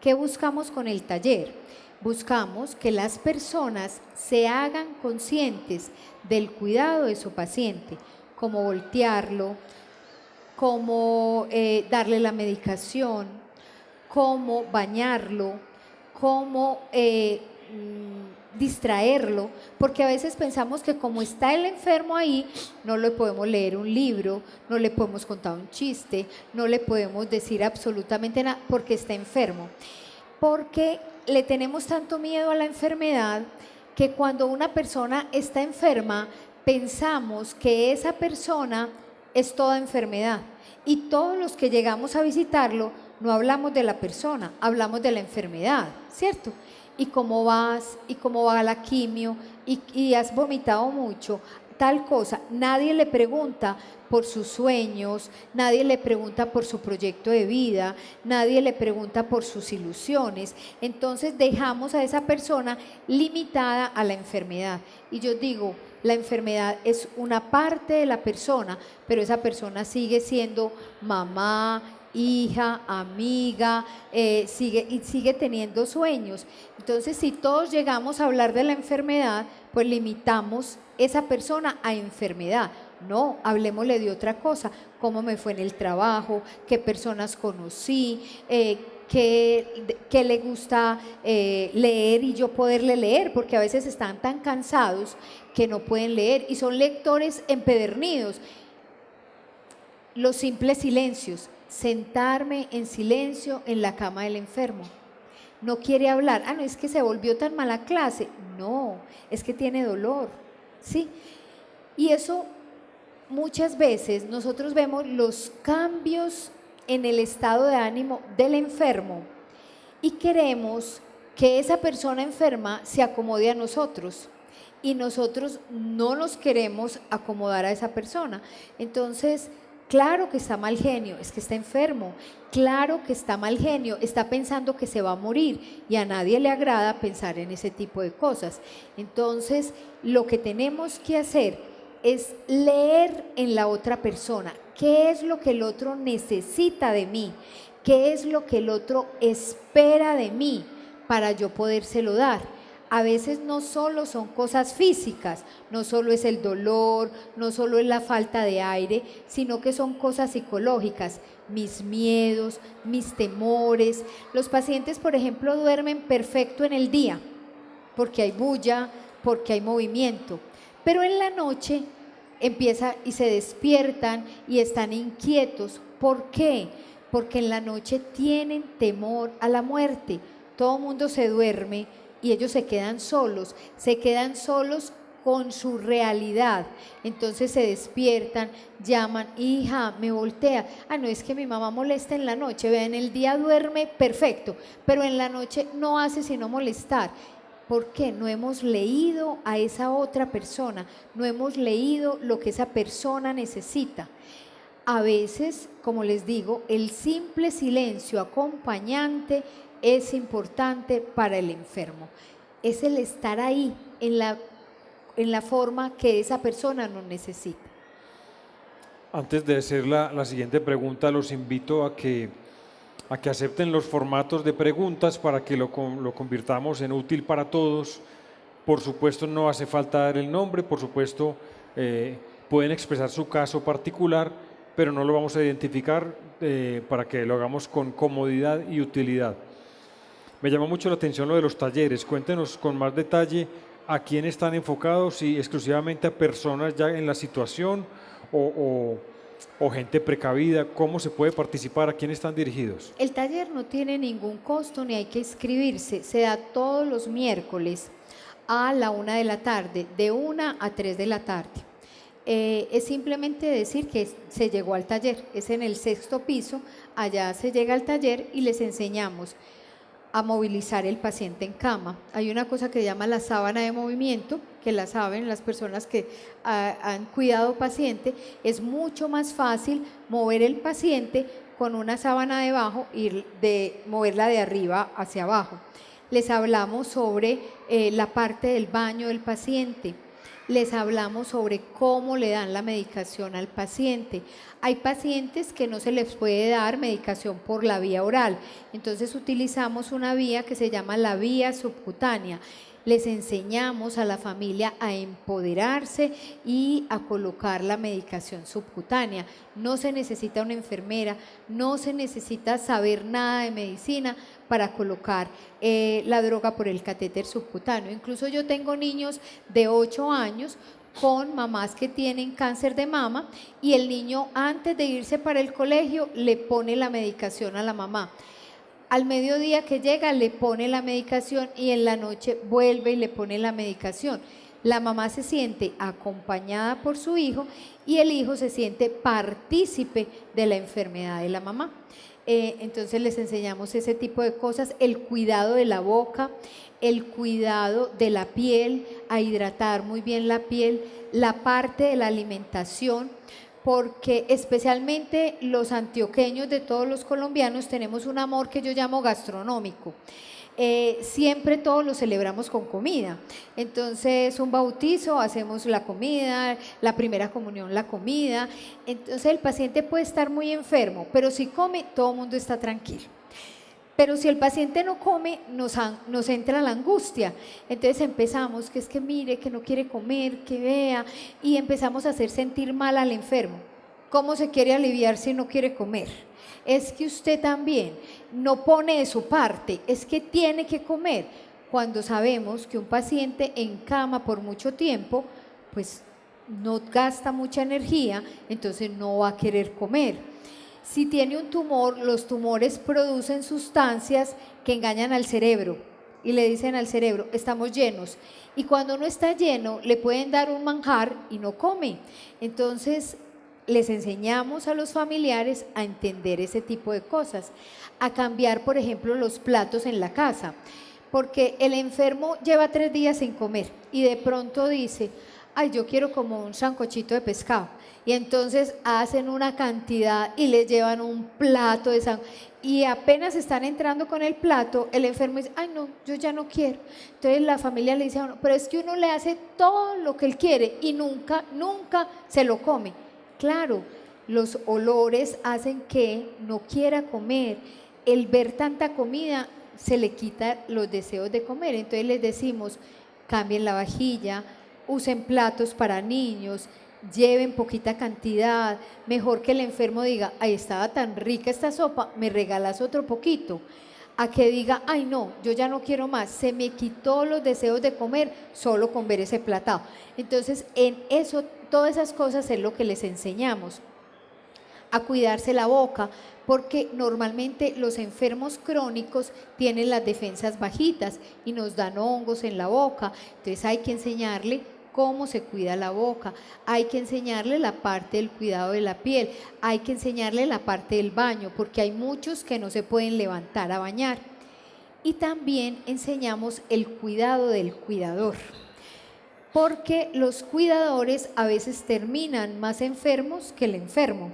¿Qué buscamos con el taller? Buscamos que las personas se hagan conscientes del cuidado de su paciente, como voltearlo, como darle la medicación, cómo bañarlo, cómo distraerlo, porque a veces pensamos que como está el enfermo ahí, no le podemos leer un libro, no le podemos contar un chiste, no le podemos decir absolutamente nada porque está enfermo. Porque le tenemos tanto miedo a la enfermedad que cuando una persona está enferma, pensamos que esa persona es toda enfermedad. Y todos los que llegamos a visitarlo, no hablamos de la persona, hablamos de la enfermedad, ¿cierto? Y cómo vas, y cómo va la quimio, y has vomitado mucho, tal cosa. Nadie le pregunta por sus sueños, nadie le pregunta por su proyecto de vida, nadie le pregunta por sus ilusiones. Entonces dejamos a esa persona limitada a la enfermedad. Y yo digo, la enfermedad es una parte de la persona, pero esa persona sigue siendo mamá, hija, amiga, sigue teniendo sueños. Entonces, si todos llegamos a hablar de la enfermedad, pues limitamos esa persona a enfermedad. No, hablemosle de otra cosa, cómo me fue en el trabajo, qué personas conocí, qué le gusta leer y yo poderle leer, porque a veces están tan cansados que no pueden leer y son lectores empedernidos. Los simples silencios, sentarme en silencio en la cama del enfermo. No quiere hablar, no, es que se volvió tan mala clase, no, es que tiene dolor, ¿sí? Y eso muchas veces nosotros vemos los cambios en el estado de ánimo del enfermo y queremos que esa persona enferma se acomode a nosotros y nosotros no nos queremos acomodar a esa persona. Entonces, claro que está mal genio, es que está enfermo, claro que está mal genio, está pensando que se va a morir y a nadie le agrada pensar en ese tipo de cosas. Entonces, lo que tenemos que hacer es leer en la otra persona qué es lo que el otro necesita de mí, qué es lo que el otro espera de mí para yo podérselo dar. A veces no solo son cosas físicas, no solo es el dolor, no solo es la falta de aire, sino que son cosas psicológicas, mis miedos, mis temores. Los pacientes, por ejemplo, duermen perfecto en el día, porque hay bulla, porque hay movimiento, pero en la noche empieza y se despiertan y están inquietos. ¿Por qué? Porque en la noche tienen temor a la muerte. Todo el mundo se duerme y ellos se quedan solos con su realidad. Entonces se despiertan, llaman, hija, me voltea. No, es que mi mamá molesta en la noche. Vean, el día duerme perfecto, pero en la noche no hace sino molestar. ¿Por qué? No hemos leído a esa otra persona, no hemos leído lo que esa persona necesita. A veces, como les digo, el simple silencio acompañante es importante para el enfermo. Es el estar ahí en la forma que esa persona nos necesita. Antes de hacer la siguiente pregunta, los invito a que acepten los formatos de preguntas para que lo convirtamos en útil para todos. Por supuesto, no hace falta dar el nombre, por supuesto, pueden expresar su caso particular, pero no lo vamos a identificar para que lo hagamos con comodidad y utilidad. Me llama mucho la atención lo de los talleres. Cuéntenos con más detalle a quién están enfocados, si exclusivamente a personas ya en la situación o gente precavida. ¿Cómo se puede participar? ¿A quién están dirigidos? El taller no tiene ningún costo ni hay que inscribirse. Se da todos los miércoles a la 1 de la tarde, de 1 a 3 de la tarde. Es simplemente decir que se llegó al taller. Es en el 6º piso. Allá se llega al taller y les enseñamos a movilizar el paciente en cama. Hay una cosa que se llama la sábana de movimiento, que la saben las personas que han cuidado paciente. Es mucho más fácil mover el paciente con una sábana debajo y moverla de arriba hacia abajo. Les hablamos sobre la parte del baño del paciente. Les hablamos sobre cómo le dan la medicación al paciente. Hay pacientes que no se les puede dar medicación por la vía oral, entonces utilizamos una vía que se llama la vía subcutánea. Les enseñamos a la familia a empoderarse y a colocar la medicación subcutánea. No se necesita una enfermera, no se necesita saber nada de medicina para colocar la droga por el catéter subcutáneo. Incluso yo tengo niños de 8 años con mamás que tienen cáncer de mama y el niño antes de irse para el colegio le pone la medicación a la mamá. Al mediodía que llega le pone la medicación y en la noche vuelve y le pone la medicación. La mamá se siente acompañada por su hijo y el hijo se siente partícipe de la enfermedad de la mamá. Entonces les enseñamos ese tipo de cosas, el cuidado de la boca, el cuidado de la piel, a hidratar muy bien la piel, la parte de la alimentación, porque especialmente los antioqueños de todos los colombianos tenemos un amor que yo llamo gastronómico. Siempre todos lo celebramos con comida. Entonces un bautizo hacemos la comida, la primera comunión la comida. Entonces el paciente puede estar muy enfermo, pero si come todo el mundo está tranquilo. Pero si el paciente no come, nos entra la angustia. Entonces empezamos, que es que mire, que no quiere comer, que vea, y empezamos a hacer sentir mal al enfermo. ¿Cómo se quiere aliviar si no quiere comer? Es que usted también no pone de su parte, es que tiene que comer. Cuando sabemos que un paciente en cama por mucho tiempo, pues no gasta mucha energía, entonces no va a querer comer. Si tiene un tumor, los tumores producen sustancias que engañan al cerebro y le dicen al cerebro, estamos llenos. Y cuando no está lleno, le pueden dar un manjar y no come. Entonces, les enseñamos a los familiares a entender ese tipo de cosas, a cambiar, por ejemplo, los platos en la casa, porque el enfermo lleva 3 días sin comer y de pronto dice, ay, yo quiero como un sancochito de pescado. Y entonces hacen una cantidad y les llevan un plato de sancocho. Y apenas están entrando con el plato, el enfermo dice, ay no, yo ya no quiero. Entonces la familia le dice a uno, pero es que uno le hace todo lo que él quiere y nunca se lo come. Claro, los olores hacen que no quiera comer. El ver tanta comida se le quita los deseos de comer. Entonces les decimos, cambien la vajilla, usen platos para niños, lleven poquita cantidad, mejor que el enfermo diga, ay, estaba tan rica esta sopa, me regalas otro poquito, a que diga, ay no, yo ya no quiero más, se me quitó los deseos de comer solo con ver ese platado. Entonces, en eso, todas esas cosas es lo que les enseñamos, a cuidarse la boca, porque normalmente los enfermos crónicos tienen las defensas bajitas y nos dan hongos en la boca, entonces hay que enseñarle cómo se cuida la boca, hay que enseñarle la parte del cuidado de la piel, hay que enseñarle la parte del baño, porque hay muchos que no se pueden levantar a bañar. Y también enseñamos el cuidado del cuidador, porque los cuidadores a veces terminan más enfermos que el enfermo.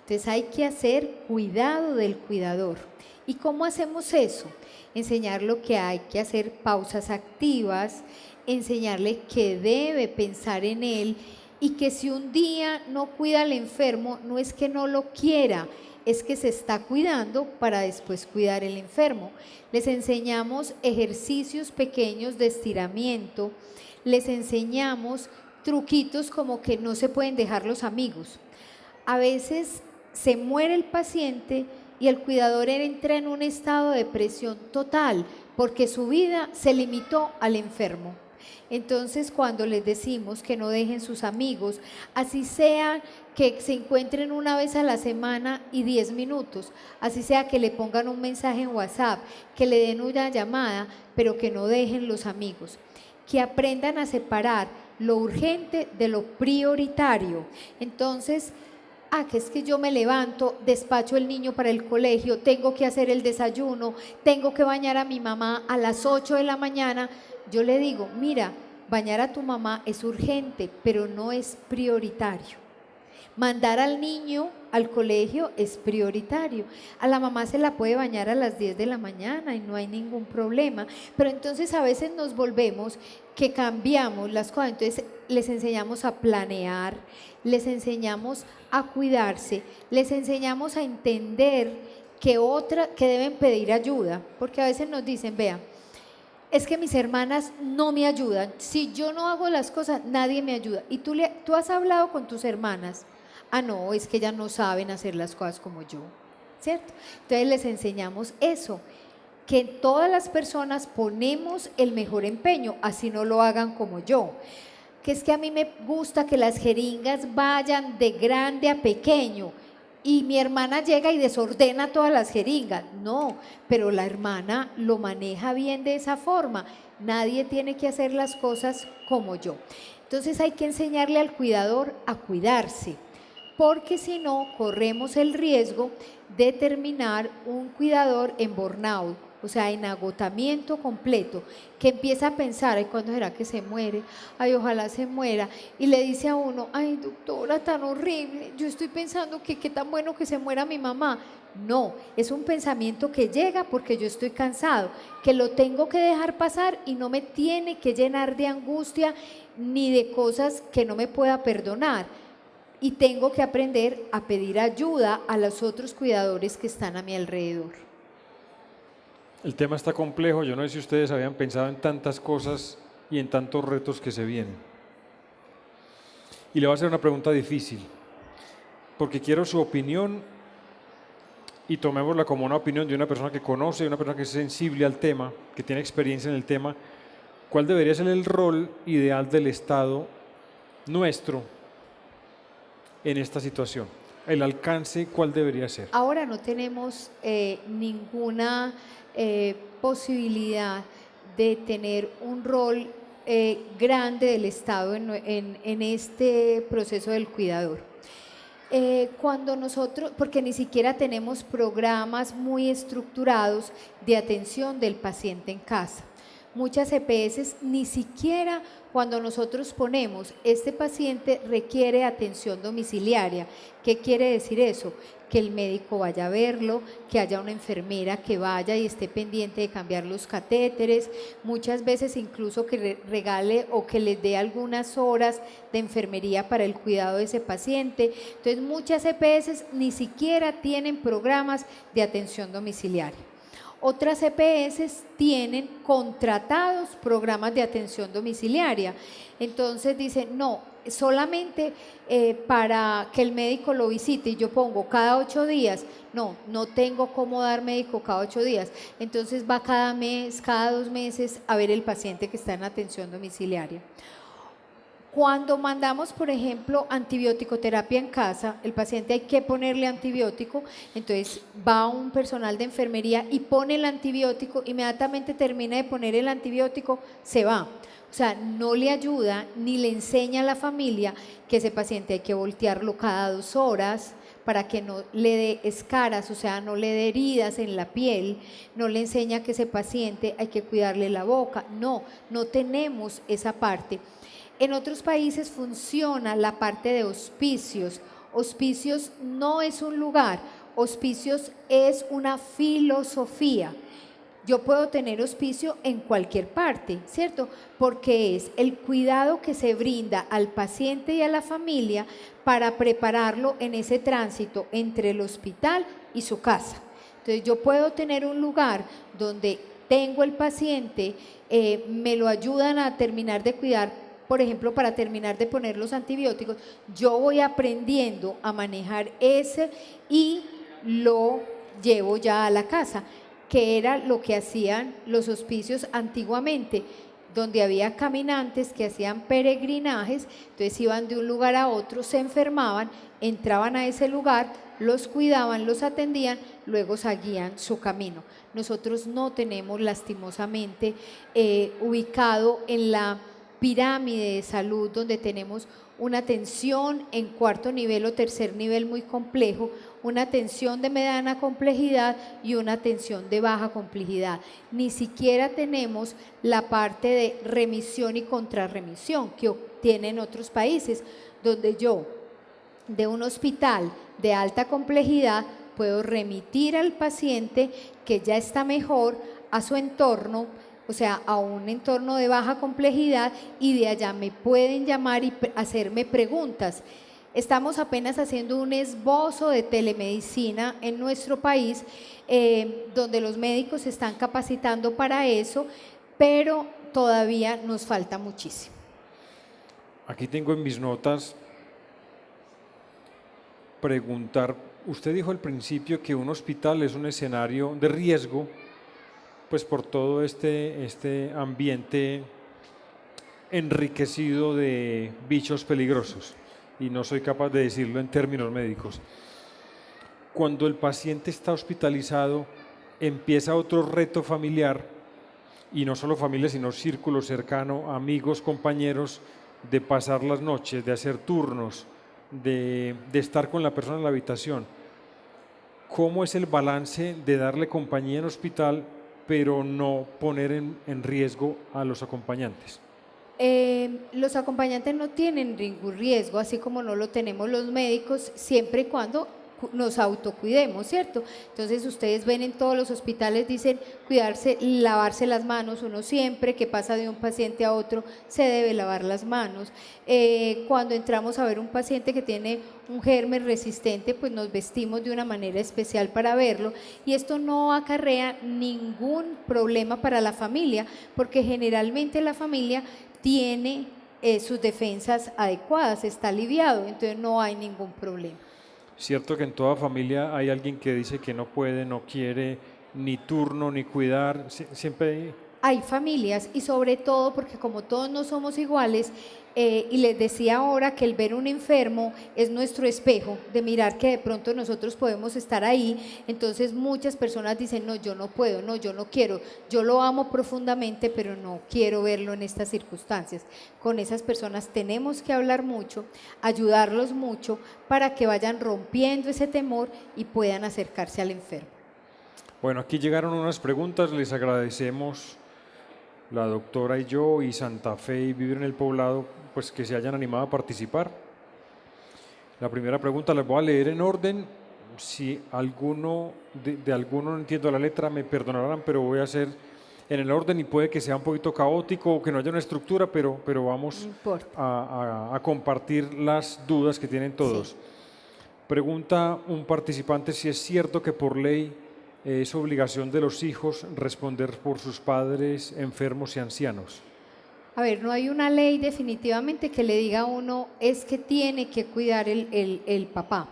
Entonces hay que hacer cuidado del cuidador. ¿Y cómo hacemos eso? Enseñarlo que hay que hacer pausas activas, enseñarle que debe pensar en él y que si un día no cuida al enfermo, no es que no lo quiera, es que se está cuidando para después cuidar el enfermo. Les enseñamos ejercicios pequeños de estiramiento, les enseñamos truquitos como que no se pueden dejar los amigos. A veces se muere el paciente y el cuidador entra en un estado de depresión total porque su vida se limitó al enfermo. Entonces, cuando les decimos que no dejen sus amigos, así sea que se encuentren una vez a la semana y 10 minutos, así sea que le pongan un mensaje en WhatsApp, que le den una llamada, pero que no dejen los amigos, que aprendan a separar lo urgente de lo prioritario. Entonces, que es que yo me levanto, despacho el niño para el colegio, tengo que hacer el desayuno, tengo que bañar a mi mamá a las 8 de la mañana. Yo le digo, mira, bañar a tu mamá es urgente, pero no es prioritario. Mandar al niño al colegio es prioritario. A la mamá se la puede bañar a las 10 de la mañana y no hay ningún problema. Pero entonces a veces nos volvemos que cambiamos las cosas. Entonces les enseñamos a planear, les enseñamos a cuidarse, les enseñamos a entender que deben pedir ayuda. Porque a veces nos dicen, vea, es que mis hermanas no me ayudan. Si yo no hago las cosas, nadie me ayuda. Y tú has hablado con tus hermanas. No, es que ellas no saben hacer las cosas como yo, ¿cierto? Entonces les enseñamos eso, que todas las personas ponemos el mejor empeño, así no lo hagan como yo. Que es que a mí me gusta que las jeringas vayan de grande a pequeño y mi hermana llega y desordena todas las jeringas. No, pero la hermana lo maneja bien de esa forma. Nadie tiene que hacer las cosas como yo. Entonces hay que enseñarle al cuidador a cuidarse, porque si no, corremos el riesgo de terminar un cuidador en burnout, o sea, en agotamiento completo, que empieza a pensar, ay, ¿cuándo será que se muere? Ay, ojalá se muera. Y le dice a uno, ay, doctora, tan horrible, yo estoy pensando que qué tan bueno que se muera mi mamá. No, es un pensamiento que llega porque yo estoy cansado, que lo tengo que dejar pasar y no me tiene que llenar de angustia ni de cosas que no me pueda perdonar. Y tengo que aprender a pedir ayuda a los otros cuidadores que están a mi alrededor. El tema está complejo, yo no sé si ustedes habían pensado en tantas cosas y en tantos retos que se vienen. Y le voy a hacer una pregunta difícil, porque quiero su opinión y tomémosla como una opinión de una persona que conoce, de una persona que es sensible al tema, que tiene experiencia en el tema. ¿Cuál debería ser el rol ideal del Estado nuestro en esta situación? El alcance, ¿cuál debería ser? Ahora no tenemos ninguna posibilidad de tener un rol grande del Estado en este proceso del cuidador. Cuando nosotros, porque ni siquiera tenemos programas muy estructurados de atención del paciente en casa. Muchas EPS ni siquiera cuando nosotros ponemos, este paciente requiere atención domiciliaria. ¿Qué quiere decir eso? Que el médico vaya a verlo, que haya una enfermera que vaya y esté pendiente de cambiar los catéteres, muchas veces incluso que regale o que les dé algunas horas de enfermería para el cuidado de ese paciente. Entonces muchas EPS ni siquiera tienen programas de atención domiciliaria. Otras EPS tienen contratados programas de atención domiciliaria. Entonces dicen, no, solamente para que el médico lo visite y yo pongo cada 8 días. No, no tengo cómo dar médico cada 8 días. Entonces va cada mes, cada 2 meses a ver el paciente que está en atención domiciliaria. Cuando mandamos, por ejemplo, antibiótico terapia en casa, el paciente hay que ponerle antibiótico, entonces va un personal de enfermería y pone el antibiótico, inmediatamente termina de poner el antibiótico, se va. O sea, no le ayuda ni le enseña a la familia que ese paciente hay que voltearlo cada 2 horas para que no le dé escaras, o sea, no le dé heridas en la piel, no le enseña que ese paciente hay que cuidarle la boca. No, no tenemos esa parte. En otros países funciona la parte de hospicios. Hospicios no es un lugar, hospicios es una filosofía. Yo puedo tener hospicio en cualquier parte, ¿cierto? Porque es el cuidado que se brinda al paciente y a la familia para prepararlo en ese tránsito entre el hospital y su casa. Entonces yo puedo tener un lugar donde tengo el paciente, me lo ayudan a terminar de cuidar, por ejemplo, para terminar de poner los antibióticos, yo voy aprendiendo a manejar ese y lo llevo ya a la casa, que era lo que hacían los hospicios antiguamente, donde había caminantes que hacían peregrinajes, entonces iban de un lugar a otro, se enfermaban, entraban a ese lugar, los cuidaban, los atendían, luego seguían su camino. Nosotros no tenemos lastimosamente ubicado en la pirámide de salud donde tenemos una atención en cuarto nivel o tercer nivel muy complejo, una atención de mediana complejidad y una atención de baja complejidad. Ni siquiera tenemos la parte de remisión y contrarremisión que tienen otros países, donde yo de un hospital de alta complejidad puedo remitir al paciente que ya está mejor a su entorno, o sea, a un entorno de baja complejidad, y de allá me pueden llamar y hacerme preguntas. Estamos apenas haciendo un esbozo de telemedicina en nuestro país, donde los médicos se están capacitando para eso, pero todavía nos falta muchísimo. Aquí tengo en mis notas preguntar, usted dijo al principio que un hospital es un escenario de riesgo, pues por todo este ambiente enriquecido de bichos peligrosos, y no soy capaz de decirlo en términos médicos. Cuando el paciente está hospitalizado, empieza otro reto familiar, y no solo familia, sino círculo cercano, amigos, compañeros, de pasar las noches, de hacer turnos, de estar con la persona en la habitación. ¿Cómo es el balance de darle compañía en hospital, pero no poner en riesgo a los acompañantes? Los acompañantes no tienen ningún riesgo, así como no lo tenemos los médicos, siempre y cuando nos autocuidemos, ¿cierto? Entonces ustedes ven en todos los hospitales, dicen cuidarse, lavarse las manos, uno siempre que pasa de un paciente a otro se debe lavar las manos. Cuando entramos a ver un paciente que tiene un germen resistente, pues nos vestimos de una manera especial para verlo, y esto no acarrea ningún problema para la familia, porque generalmente la familia tiene sus defensas adecuadas, está aliviado, entonces no hay ningún problema. Cierto que en toda familia hay alguien que dice que no puede, no quiere ni turno ni cuidar, siempre hay familias, y sobre todo porque como todos no somos iguales, y les decía ahora que el ver un enfermo es nuestro espejo de mirar que de pronto nosotros podemos estar ahí. Entonces muchas personas dicen, no, yo no puedo, no, yo no quiero, yo lo amo profundamente, pero no quiero verlo en estas circunstancias. Con esas personas tenemos que hablar mucho, ayudarlos mucho para que vayan rompiendo ese temor y puedan acercarse al enfermo. Bueno, aquí llegaron unas preguntas, les agradecemos la doctora y yo y Santa Fe y Vivir en el Poblado, pues que se hayan animado a participar. La primera pregunta la voy a leer en orden. Si alguno de alguno no entiendo la letra, me perdonarán, pero voy a hacer en el orden, y puede que sea un poquito caótico o que no haya una estructura, pero vamos a compartir las dudas que tienen todos. Sí. Pregunta un participante si es cierto que por ley es obligación de los hijos responder por sus padres enfermos y ancianos. A ver, no hay una ley definitivamente que le diga a uno es que tiene que cuidar el papá.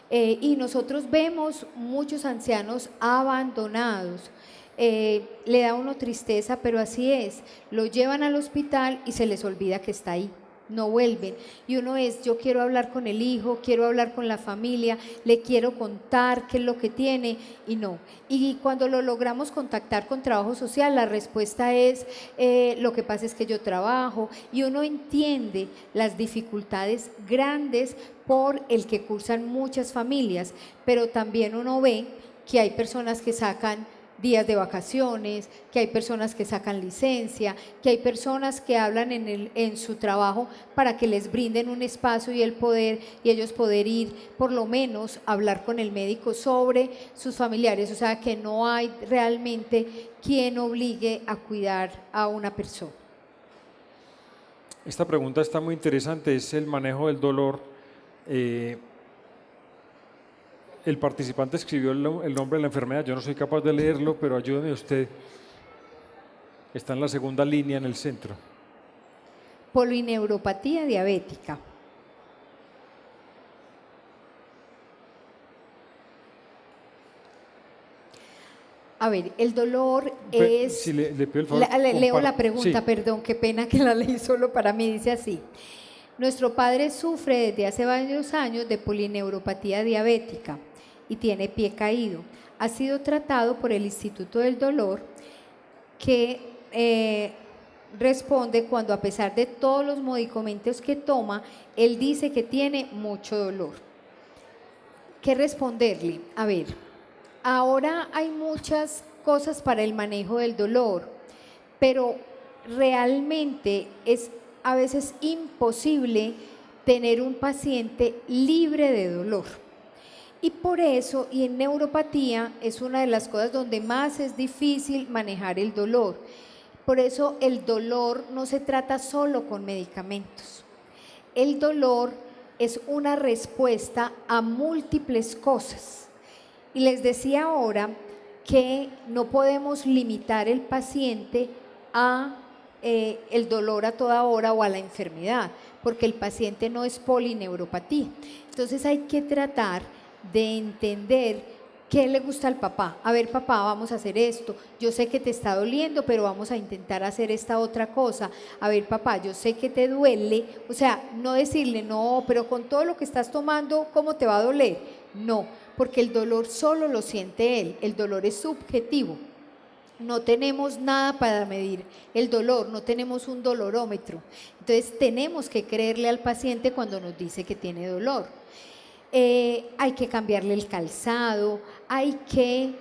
Y nosotros vemos muchos ancianos abandonados. Le da a uno tristeza, pero así es. Lo llevan al hospital y se les olvida que está ahí. No vuelven, y uno yo quiero hablar con el hijo, quiero hablar con la familia, le quiero contar qué es lo que tiene, y no. Y cuando lo logramos contactar con trabajo social, la respuesta es lo que pasa es que yo trabajo, y uno entiende las dificultades grandes por el que cursan muchas familias, pero también uno ve que hay personas que sacan días de vacaciones, que hay personas que sacan licencia, que hay personas que hablan en su trabajo para que les brinden un espacio y ellos poder ir por lo menos a hablar con el médico sobre sus familiares, o sea que no hay realmente quien obligue a cuidar a una persona. Esta pregunta está muy interesante, es el manejo del dolor. El participante escribió el nombre de la enfermedad, yo no soy capaz de leerlo, pero ayúdeme usted. Está en la segunda línea en el centro. Polineuropatía diabética. A ver, el dolor es... Si le pido el favor, leo la pregunta, sí. perdón, qué pena que la leí solo para mí, dice así. Nuestro padre sufre desde hace varios años de polineuropatía diabética y tiene pie caído. Ha sido tratado por el Instituto del Dolor que responde cuando a pesar de todos los medicamentos que toma, él dice que tiene mucho dolor. ¿Qué responderle? A ver, ahora hay muchas cosas para el manejo del dolor, pero realmente es a veces imposible tener un paciente libre de dolor. Y por eso, y en neuropatía es una de las cosas donde más es difícil manejar el dolor. Por eso el dolor no se trata solo con medicamentos. El dolor es una respuesta a múltiples cosas. Y les decía ahora que no podemos limitar el paciente a el dolor a toda hora o a la enfermedad, porque el paciente no es polineuropatía. Entonces hay que tratar de entender qué le gusta al papá. A ver, papá, vamos a hacer esto. Yo sé que te está doliendo, pero vamos a intentar hacer esta otra cosa. A ver, papá, yo sé que te duele. O sea, no decirle, no, pero con todo lo que estás tomando, ¿cómo te va a doler? No, porque el dolor solo lo siente él. El dolor es subjetivo. No tenemos nada para medir el dolor, no tenemos un dolorómetro. Entonces tenemos que creerle al paciente cuando nos dice que tiene dolor. Hay que cambiarle el calzado, hay que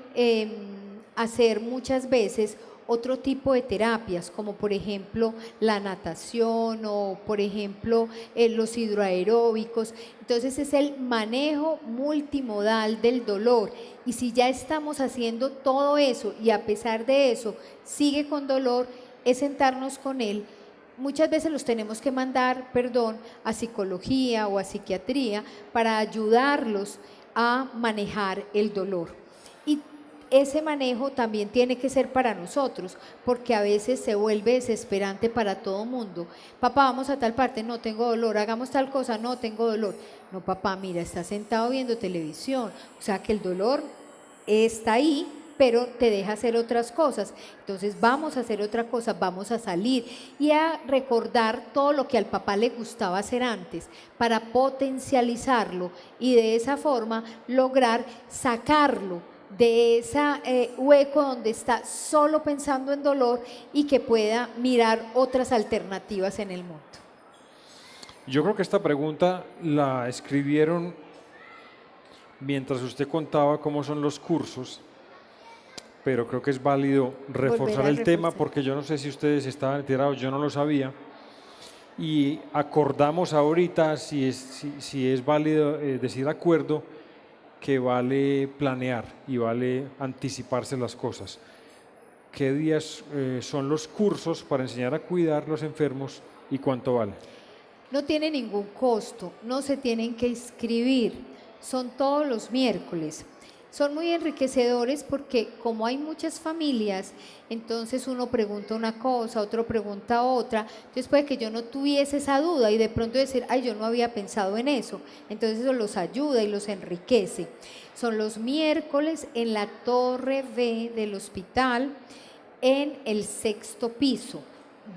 hacer muchas veces otro tipo de terapias, como por ejemplo la natación o por ejemplo los hidroaeróbicos. Entonces es el manejo multimodal del dolor, y si ya estamos haciendo todo eso y a pesar de eso sigue con dolor, es sentarnos con él. Muchas veces los tenemos que mandar, a psicología o a psiquiatría para ayudarlos a manejar el dolor. Y ese manejo también tiene que ser para nosotros, porque a veces se vuelve desesperante para todo mundo. Papá, vamos a tal parte, no tengo dolor, hagamos tal cosa, no tengo dolor. No, papá, mira, está sentado viendo televisión, o sea que el dolor está ahí, pero te deja hacer otras cosas. Entonces vamos a hacer otra cosa, vamos a salir y a recordar todo lo que al papá le gustaba hacer antes para potencializarlo y de esa forma lograr sacarlo de ese hueco donde está solo pensando en dolor y que pueda mirar otras alternativas en el mundo. Yo creo que esta pregunta la escribieron mientras usted contaba cómo son los cursos, pero creo que es válido reforzar el tema porque yo no sé si ustedes estaban enterados, yo no lo sabía, y acordamos ahorita si es válido decir acuerdo, que vale planear y vale anticiparse las cosas. ¿Qué días son los cursos para enseñar a cuidar los enfermos y cuánto vale? No tiene ningún costo, no se tienen que inscribir, son todos los miércoles. Son muy enriquecedores porque como hay muchas familias, entonces uno pregunta una cosa, otro pregunta otra, entonces puede que yo no tuviese esa duda y de pronto decir, ay, yo no había pensado en eso, entonces eso los ayuda y los enriquece. Son los miércoles en la Torre B del hospital, en el 6º piso,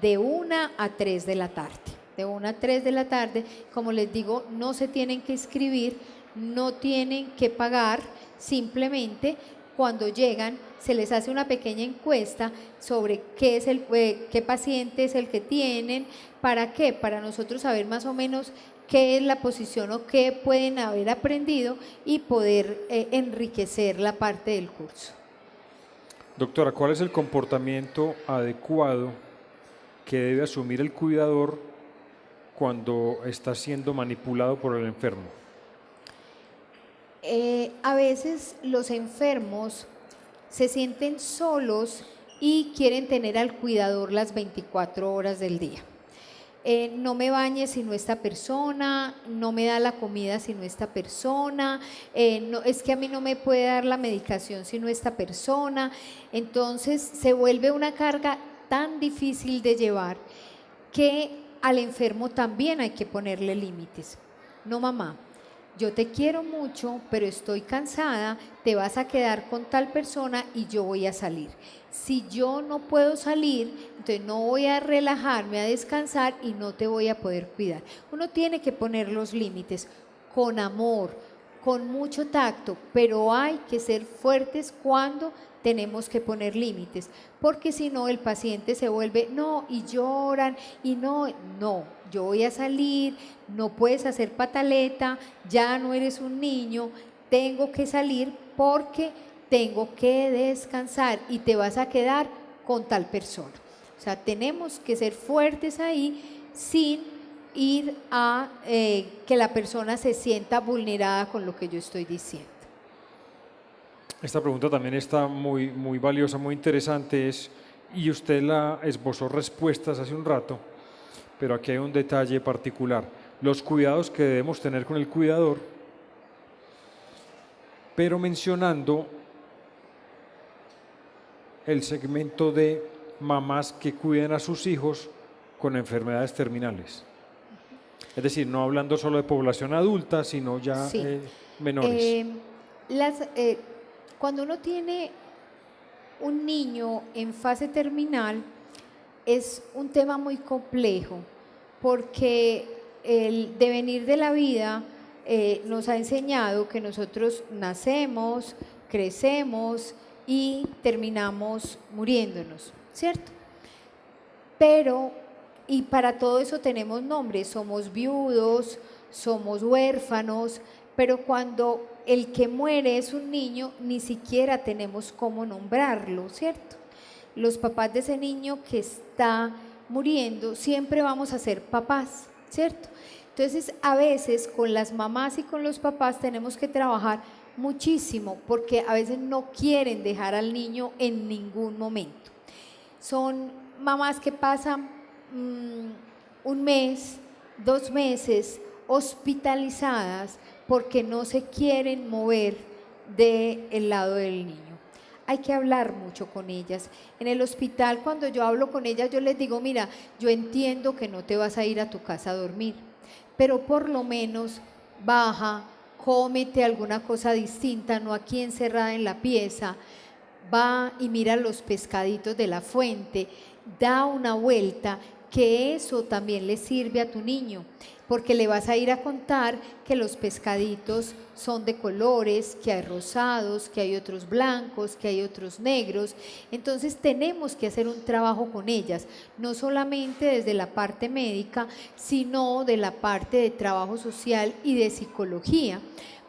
de 1 a 3 de la tarde. De 1 a 3 de la tarde, como les digo, no se tienen que inscribir, no tienen que pagar, simplemente cuando llegan se les hace una pequeña encuesta sobre qué paciente es el que tienen, ¿para qué? Para nosotros saber más o menos qué es la posición o qué pueden haber aprendido y poder enriquecer la parte del curso. Doctora, ¿cuál es el comportamiento adecuado que debe asumir el cuidador cuando está siendo manipulado por el enfermo? A veces los enfermos se sienten solos y quieren tener al cuidador las 24 horas del día. No me bañe si no esta persona, no me da la comida si no esta persona, no, es que a mí no me puede dar la medicación si no esta persona. Entonces se vuelve una carga tan difícil de llevar que al enfermo también hay que ponerle límites. No, mamá, yo te quiero mucho, pero estoy cansada, te vas a quedar con tal persona y yo voy a salir. Si yo no puedo salir, entonces no voy a relajarme, a descansar y no te voy a poder cuidar. Uno tiene que poner los límites con amor, con mucho tacto, pero hay que ser fuertes cuando tenemos que poner límites, porque si no el paciente se vuelve, no, y lloran, y no, yo voy a salir, no puedes hacer pataleta, ya no eres un niño, tengo que salir porque tengo que descansar y te vas a quedar con tal persona. O sea, tenemos que ser fuertes ahí sin ir a que la persona se sienta vulnerada con lo que yo estoy diciendo. Esta pregunta también está muy valiosa, muy interesante, y usted la esbozó respuestas hace un rato, pero aquí hay un detalle particular. Los cuidados que debemos tener con el cuidador, pero mencionando el segmento de mamás que cuiden a sus hijos con enfermedades terminales. Es decir, no hablando solo de población adulta, sino ya Sí. menores. Cuando uno tiene un niño en fase terminal, es un tema muy complejo, porque el devenir de la vida nos ha enseñado que nosotros nacemos, crecemos y terminamos muriéndonos, ¿cierto? Pero, y para todo eso tenemos nombres, somos viudos, somos huérfanos, pero cuando el que muere es un niño, ni siquiera tenemos cómo nombrarlo, ¿cierto? Los papás de ese niño que está muriendo, siempre vamos a ser papás, ¿cierto? Entonces, a veces con las mamás y con los papás tenemos que trabajar muchísimo, porque a veces no quieren dejar al niño en ningún momento. Son mamás que pasan un mes, 2 meses hospitalizadas porque no se quieren mover del lado del niño. Hay que hablar mucho con ellas. En el hospital, cuando yo hablo con ellas, yo les digo, mira, yo entiendo que no te vas a ir a tu casa a dormir, pero por lo menos baja, cómete alguna cosa distinta, no aquí encerrada en la pieza, va y mira los pescaditos de la fuente, da una vuelta, que eso también le sirve a tu niño, porque le vas a ir a contar que los pescaditos son de colores, que hay rosados, que hay otros blancos, que hay otros negros. Entonces tenemos que hacer un trabajo con ellas, no solamente desde la parte médica, sino de la parte de trabajo social y de psicología,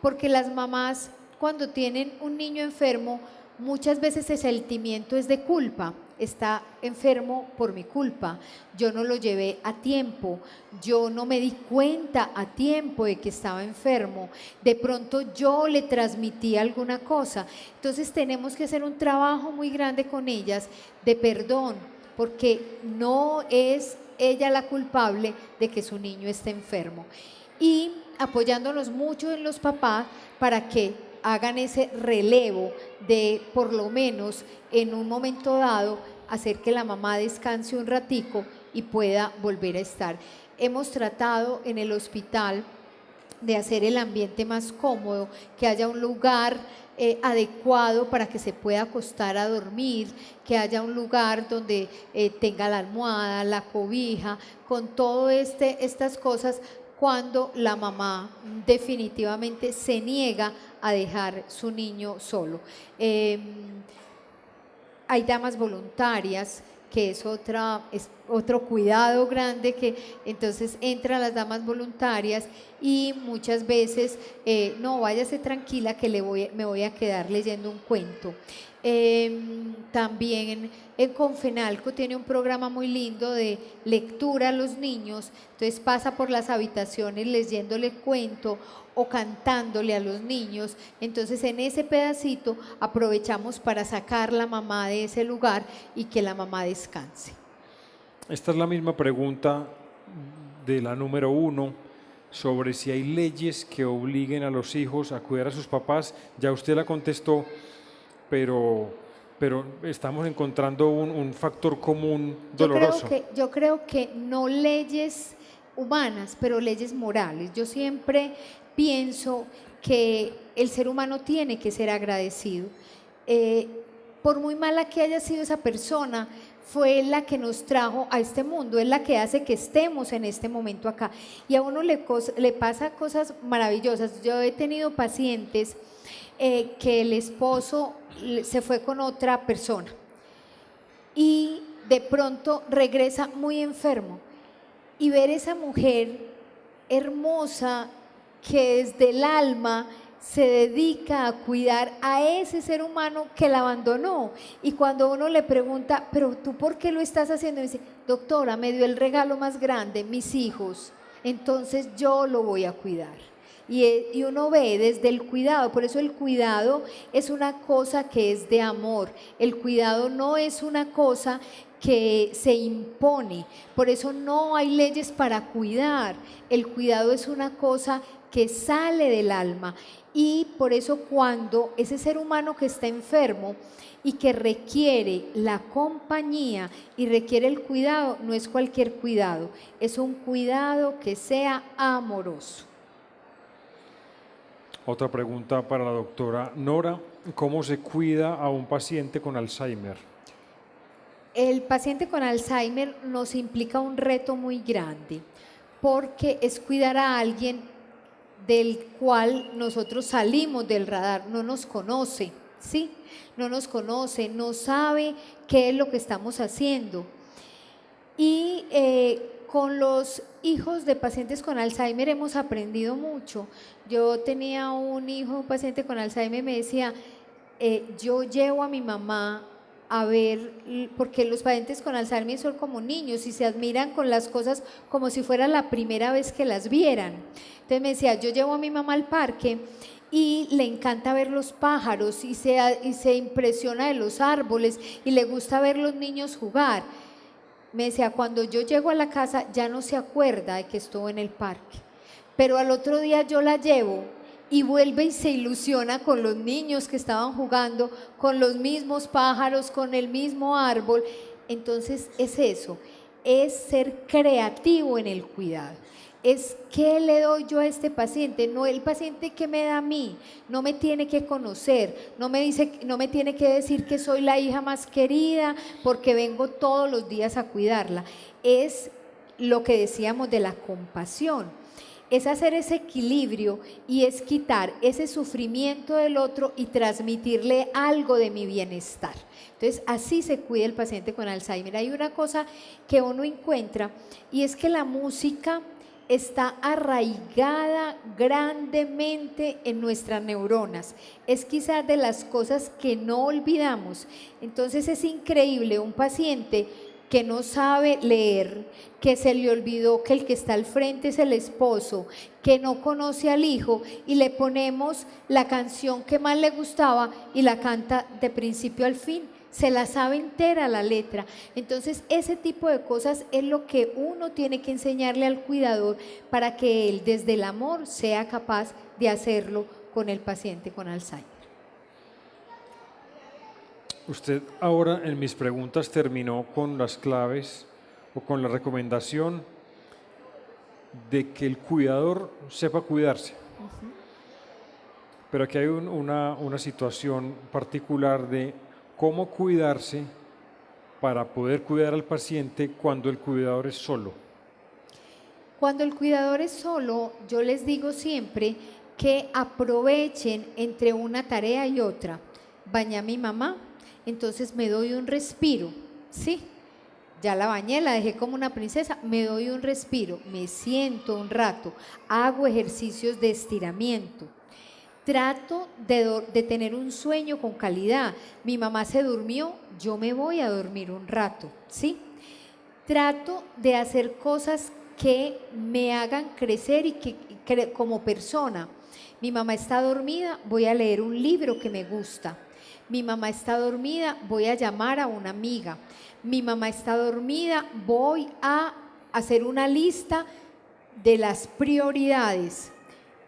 porque las mamás cuando tienen un niño enfermo, muchas veces el sentimiento es de culpa. Está enfermo por mi culpa, yo no lo llevé a tiempo, yo no me di cuenta a tiempo de que estaba enfermo, de pronto yo le transmití alguna cosa. Entonces tenemos que hacer un trabajo muy grande con ellas de perdón, porque no es ella la culpable de que su niño esté enfermo. Y apoyándonos mucho en los papás para que hagan ese relevo de, por lo menos en un momento dado, hacer que la mamá descanse un ratico y pueda volver a estar. Hemos tratado en el hospital de hacer el ambiente más cómodo, que haya un lugar adecuado para que se pueda acostar a dormir, que haya un lugar donde tenga la almohada, la cobija, con todas estas cosas, cuando la mamá definitivamente se niega a dejar su niño solo. Hay damas voluntarias, que es otro cuidado grande, que entonces entran las damas voluntarias y muchas veces, no, váyase tranquila que me voy a quedar leyendo un cuento. También en Confenalco tiene un programa muy lindo de lectura a los niños, entonces pasa por las habitaciones leyéndole cuento o cantándole a los niños, entonces en ese pedacito aprovechamos para sacar la mamá de ese lugar y que la mamá descanse. Esta es la misma pregunta de la número 1 sobre si hay leyes que obliguen a los hijos a cuidar a sus papás. Ya usted la contestó, pero estamos encontrando un factor común doloroso. Yo creo que no leyes humanas, pero leyes morales. Yo siempre pienso que el ser humano tiene que ser agradecido. Por muy mala que haya sido esa persona, fue la que nos trajo a este mundo, es la que hace que estemos en este momento acá. Y a uno le pasa cosas maravillosas. Yo he tenido pacientes que el esposo se fue con otra persona y de pronto regresa muy enfermo, y ver esa mujer hermosa que desde el alma se dedica a cuidar a ese ser humano que la abandonó. Y cuando uno le pregunta, pero tú ¿por qué lo estás haciendo? Y dice, doctora, me dio el regalo más grande, mis hijos, entonces yo lo voy a cuidar. Y uno ve desde el cuidado, por eso el cuidado es una cosa que es de amor, el cuidado no es una cosa que se impone, por eso no hay leyes para cuidar, el cuidado es una cosa que sale del alma. Y por eso cuando ese ser humano que está enfermo y que requiere la compañía y requiere el cuidado, no es cualquier cuidado, es un cuidado que sea amoroso. Otra pregunta para la doctora Nora: ¿cómo se cuida a un paciente con Alzheimer? El paciente con Alzheimer nos implica un reto muy grande, porque es cuidar a alguien del cual nosotros salimos del radar, no nos conoce, ¿sí? No nos conoce, no sabe qué es lo que estamos haciendo. Y con los hijos de pacientes con Alzheimer hemos aprendido mucho. Yo tenía un hijo, un paciente con Alzheimer, me decía, yo llevo a mi mamá a ver, porque los pacientes con Alzheimer son como niños y se admiran con las cosas como si fuera la primera vez que las vieran. Entonces me decía, yo llevo a mi mamá al parque y le encanta ver los pájaros y se impresiona de los árboles y le gusta ver los niños jugar. Me decía, cuando yo llego a la casa ya no se acuerda de que estuvo en el parque, pero al otro día yo la llevo y vuelve y se ilusiona con los niños que estaban jugando, con los mismos pájaros, con el mismo árbol. Entonces es eso, es ser creativo en el cuidado. Es qué le doy yo a este paciente, no el paciente que me da a mí, no me tiene que conocer, no me tiene que decir que soy la hija más querida porque vengo todos los días a cuidarla. Es lo que decíamos de la compasión, es hacer ese equilibrio y es quitar ese sufrimiento del otro y transmitirle algo de mi bienestar. Entonces así se cuida el paciente con Alzheimer. Hay una cosa que uno encuentra y es que la música está arraigada grandemente en nuestras neuronas. Es quizás de las cosas que no olvidamos. Entonces es increíble un paciente que no sabe leer, que se le olvidó que el que está al frente es el esposo, que no conoce al hijo y le ponemos la canción que más le gustaba y la canta de principio al fin. Se la sabe entera la letra. Entonces ese tipo de cosas es lo que uno tiene que enseñarle al cuidador para que él desde el amor sea capaz de hacerlo con el paciente con Alzheimer. Usted ahora en mis preguntas terminó con las claves o con la recomendación de que el cuidador sepa cuidarse. Pero aquí hay una situación particular de cómo cuidarse para poder cuidar al paciente cuando el cuidador es solo. Cuando el cuidador es solo, yo les digo siempre que aprovechen entre una tarea y otra. Bañé a mi mamá, entonces me doy un respiro, ¿sí? Ya la bañé, la dejé como una princesa, me doy un respiro, me siento un rato, hago ejercicios de estiramiento. trato de tener un sueño con calidad. Mi mamá se durmió, yo me voy a dormir un rato, ¿sí? Trato de hacer cosas que me hagan crecer y como persona. Mi mamá está dormida, voy a leer un libro que me gusta. Mi mamá está dormida, voy a llamar a una amiga. Mi mamá está dormida, voy a hacer una lista de las prioridades.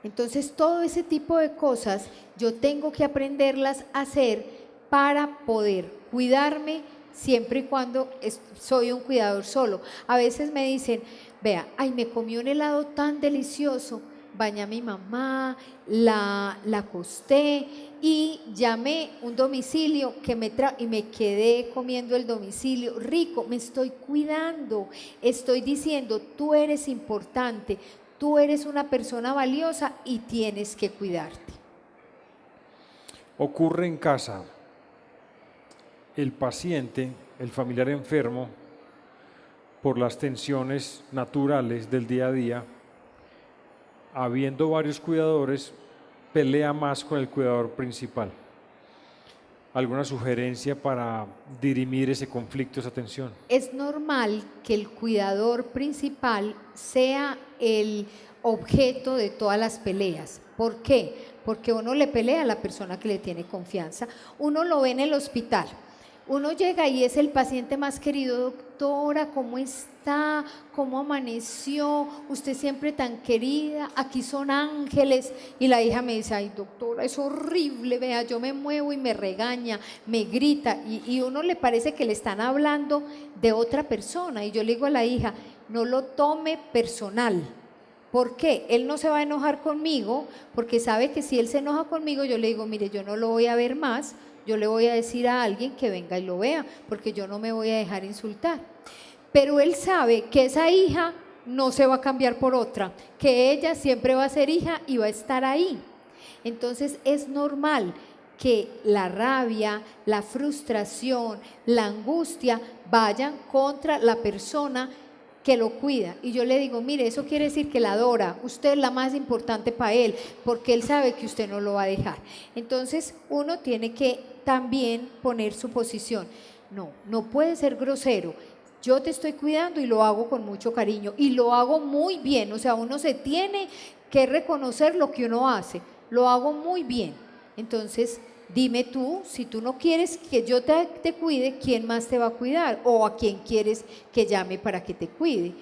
Entonces, todo ese tipo de cosas yo tengo que aprenderlas a hacer para poder cuidarme siempre y cuando soy un cuidador solo. A veces me dicen, vea, ay, me comí un helado tan delicioso, bañé a mi mamá, la acosté y llamé un domicilio y me quedé comiendo el domicilio rico. Me estoy cuidando, estoy diciendo, tú eres importante, tú eres una persona valiosa y tienes que cuidarte. Ocurre en casa. El paciente, el familiar enfermo, por las tensiones naturales del día a día, habiendo varios cuidadores, pelea más con el cuidador principal. ¿Alguna sugerencia para dirimir ese conflicto, esa tensión? Es normal que el cuidador principal sea el objeto de todas las peleas. ¿Por qué? Porque uno le pelea a la persona que le tiene confianza. Uno lo ve en el hospital. Uno llega y es el paciente más querido. Doctora, ¿cómo está? ¿Cómo amaneció? Usted siempre tan querida, aquí son ángeles. Y la hija me dice, ay doctora, es horrible, vea, yo me muevo y me regaña, me grita. Y uno le parece que le están hablando de otra persona. Y yo le digo a la hija, no lo tome personal. ¿Por qué? Él no se va a enojar conmigo, porque sabe que si él se enoja conmigo, yo le digo, mire, yo no lo voy a ver más, yo le voy a decir a alguien que venga y lo vea, porque yo no me voy a dejar insultar. Pero él sabe que esa hija no se va a cambiar por otra, que ella siempre va a ser hija y va a estar ahí. Entonces es normal que la rabia, la frustración, la angustia vayan contra la persona que lo cuida. Y yo le digo, mire, eso quiere decir que la adora, usted es la más importante para él, porque él sabe que usted no lo va a dejar. Entonces uno tiene que también poner su posición. No puede ser grosero. Yo te estoy cuidando y lo hago con mucho cariño y lo hago muy bien. O sea, uno se tiene que reconocer lo que uno hace. Lo hago muy bien. Entonces, dime tú, si tú no quieres que yo te cuide, ¿quién más te va a cuidar? ¿O a quién quieres que llame para que te cuide?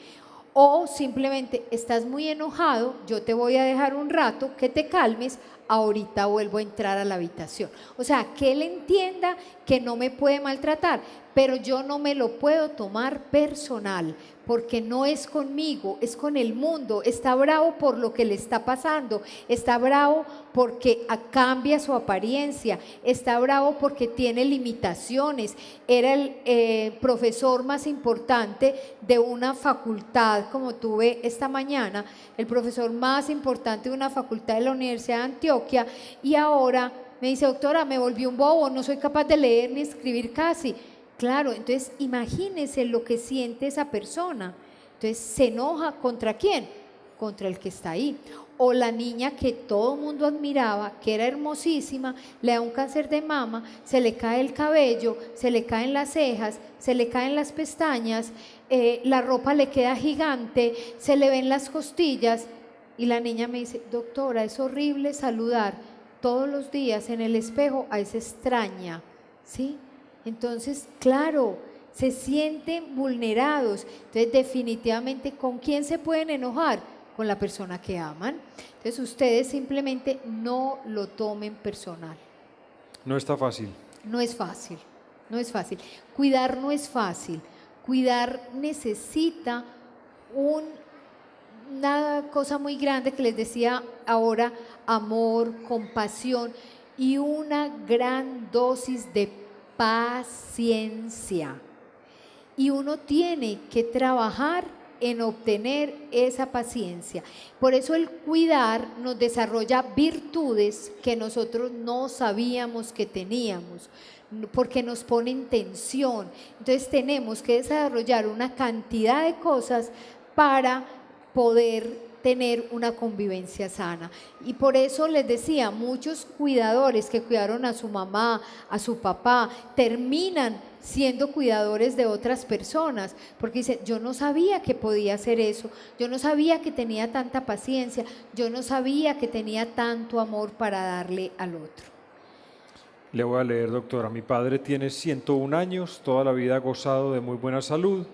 O simplemente estás muy enojado, yo te voy a dejar un rato, que te calmes, ahorita vuelvo a entrar a la habitación. O sea, que él entienda que no me puede maltratar, pero yo no me lo puedo tomar personal, porque no es conmigo, es con el mundo. Está bravo por lo que le está pasando, está bravo porque cambia su apariencia, está bravo porque tiene limitaciones. Era el profesor más importante de una facultad, como tuve esta mañana, el profesor más importante de una facultad de la Universidad de Antioquia, y ahora me dice, doctora, me volví un bobo, no soy capaz de leer ni escribir casi. Claro, entonces imagínese lo que siente esa persona. Entonces se enoja, ¿contra quién? Contra el que está ahí. O la niña que todo el mundo admiraba, que era hermosísima, le da un cáncer de mama, se le cae el cabello, se le caen las cejas, se le caen las pestañas, la ropa le queda gigante, se le ven las costillas. Y la niña me dice, doctora, es horrible saludar todos los días en el espejo a esa extraña, ¿sí? Entonces, claro, se sienten vulnerados. Entonces, definitivamente, ¿con quién se pueden enojar? Con la persona que aman. Entonces, ustedes simplemente no lo tomen personal. No está fácil. No es fácil, no es fácil. Cuidar no es fácil. Cuidar necesita una cosa muy grande que les decía ahora, amor, compasión y una gran dosis de paciencia. Y uno tiene que trabajar en obtener esa paciencia. Por eso el cuidar nos desarrolla virtudes que nosotros no sabíamos que teníamos, porque nos pone en tensión. Entonces tenemos que desarrollar una cantidad de cosas para poder tener una convivencia sana. Y por eso les decía, muchos cuidadores que cuidaron a su mamá, a su papá, terminan siendo cuidadores de otras personas, porque dice, yo no sabía que podía hacer eso, yo no sabía que tenía tanta paciencia, yo no sabía que tenía tanto amor para darle al otro. Le voy a leer, doctora. Mi padre tiene 101 años, toda la vida ha gozado de muy buena salud.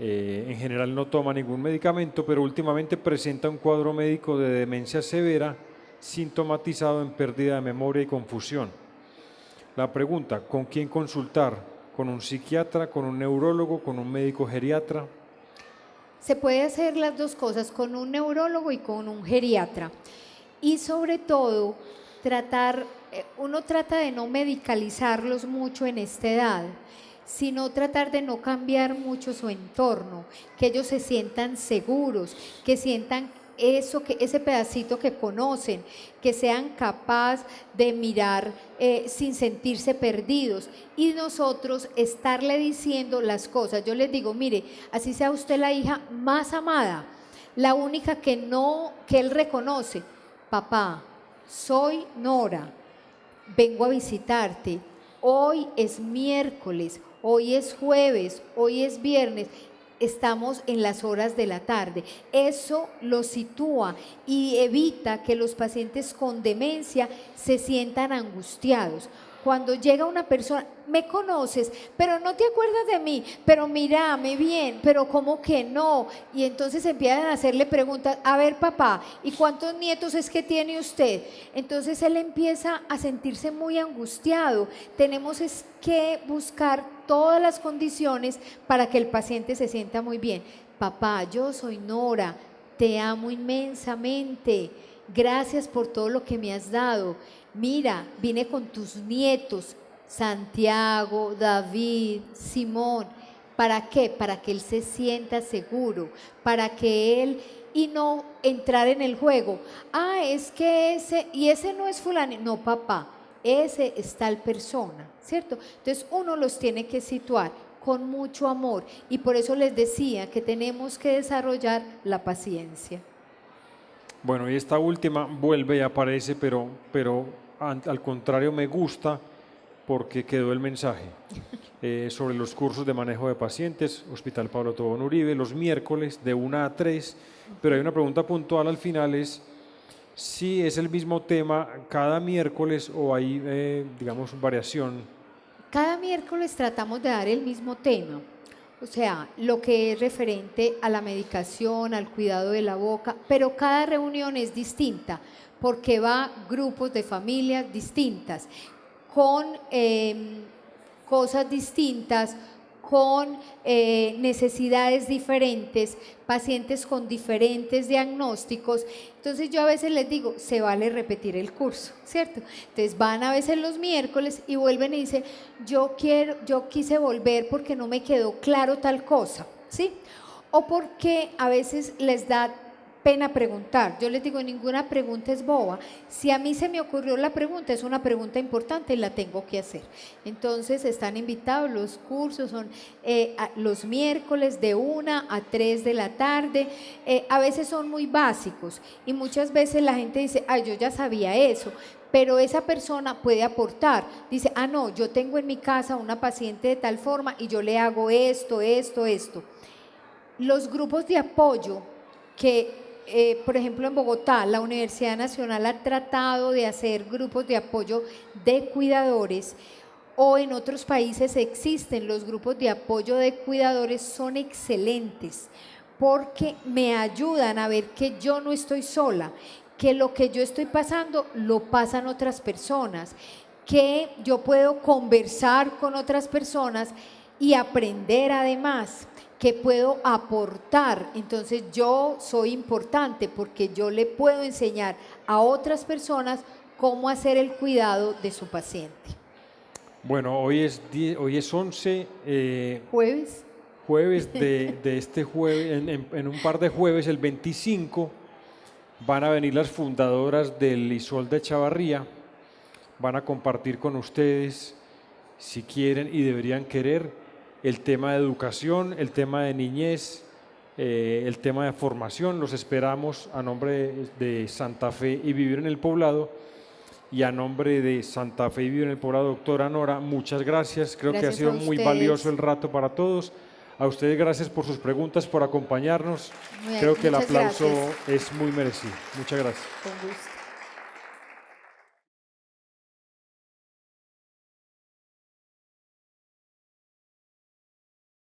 En general no toma ningún medicamento, pero últimamente presenta un cuadro médico de demencia severa, sintomatizado en pérdida de memoria y confusión. La pregunta, ¿con quién consultar? ¿Con un psiquiatra, con un neurólogo, con un médico geriatra? Se puede hacer las dos cosas, con un neurólogo y con un geriatra. Y sobre todo, uno trata de no medicalizarlos mucho en esta edad, sino tratar de no cambiar mucho su entorno, que ellos se sientan seguros, que sientan ese pedacito que conocen, que sean capaces de mirar sin sentirse perdidos y nosotros estarle diciendo las cosas. Yo les digo, mire, así sea usted la hija más amada, la única que él reconoce, papá, soy Nora, vengo a visitarte, hoy es miércoles, hoy es jueves, hoy es viernes, estamos en las horas de la tarde. Eso lo sitúa y evita que los pacientes con demencia se sientan angustiados. Cuando llega una persona, me conoces, pero no te acuerdas de mí, pero mírame bien, pero ¿cómo que no? Y entonces empiezan a hacerle preguntas, a ver papá, ¿y cuántos nietos es que tiene usted? Entonces él empieza a sentirse muy angustiado. Tenemos que buscar todas las condiciones para que el paciente se sienta muy bien. Papá, yo soy Nora, te amo inmensamente, gracias por todo lo que me has dado. Mira, vine con tus nietos, Santiago, David, Simón. ¿Para qué? Para que él se sienta seguro, para que él, y no entrar en el juego. Ah, es que ese no es fulano. No, papá, ese es tal persona, ¿cierto? Entonces uno los tiene que situar con mucho amor y por eso les decía que tenemos que desarrollar la paciencia. Bueno, y esta última vuelve y aparece, pero al contrario me gusta porque quedó el mensaje sobre los cursos de manejo de pacientes, Hospital Pablo Tobón Uribe, los miércoles de 1 a 3, pero hay una pregunta puntual al final, es si es el mismo tema cada miércoles o hay, digamos, variación. Cada miércoles tratamos de dar el mismo tema. O sea, lo que es referente a la medicación, al cuidado de la boca, pero cada reunión es distinta porque va grupos de familias distintas, con cosas distintas, con necesidades diferentes, pacientes con diferentes diagnósticos. Entonces yo a veces les digo, se vale repetir el curso, ¿cierto? Entonces van a veces los miércoles y vuelven y dicen, yo quise volver porque no me quedó claro tal cosa, ¿sí? O porque a veces les da pena preguntar. Yo les digo, ninguna pregunta es boba. Si a mí se me ocurrió la pregunta, es una pregunta importante y la tengo que hacer. Entonces están invitados, los cursos son los miércoles de 1 a 3 de la tarde. A veces son muy básicos y muchas veces la gente dice, ay, yo ya sabía eso, pero esa persona puede aportar. Dice, ah, no, yo tengo en mi casa una paciente de tal forma y yo le hago esto. Los grupos de apoyo que por ejemplo, en Bogotá, la Universidad Nacional ha tratado de hacer grupos de apoyo de cuidadores, o en otros países existen los grupos de apoyo de cuidadores, son excelentes porque me ayudan a ver que yo no estoy sola, que lo que yo estoy pasando lo pasan otras personas, que yo puedo conversar con otras personas y aprender además, que puedo aportar. Entonces yo soy importante porque yo le puedo enseñar a otras personas cómo hacer el cuidado de su paciente. Bueno, hoy es 11 jueves de este jueves, en un par de jueves, el 25, van a venir las fundadoras del ISOL de Chavarría, van a compartir con ustedes, si quieren y deberían querer, el tema de educación, el tema de niñez, el tema de formación. Los esperamos a nombre de Santa Fe y Vivir en el Poblado. Y a nombre de Santa Fe y Vivir en el Poblado, doctora Nora, muchas gracias. Creo que ha Gracias sido a muy ustedes. valioso el rato para todos. A ustedes gracias por sus preguntas, por acompañarnos. Muy bien, Creo que el muchas aplauso gracias. es muy merecido. Muchas gracias. Con gusto.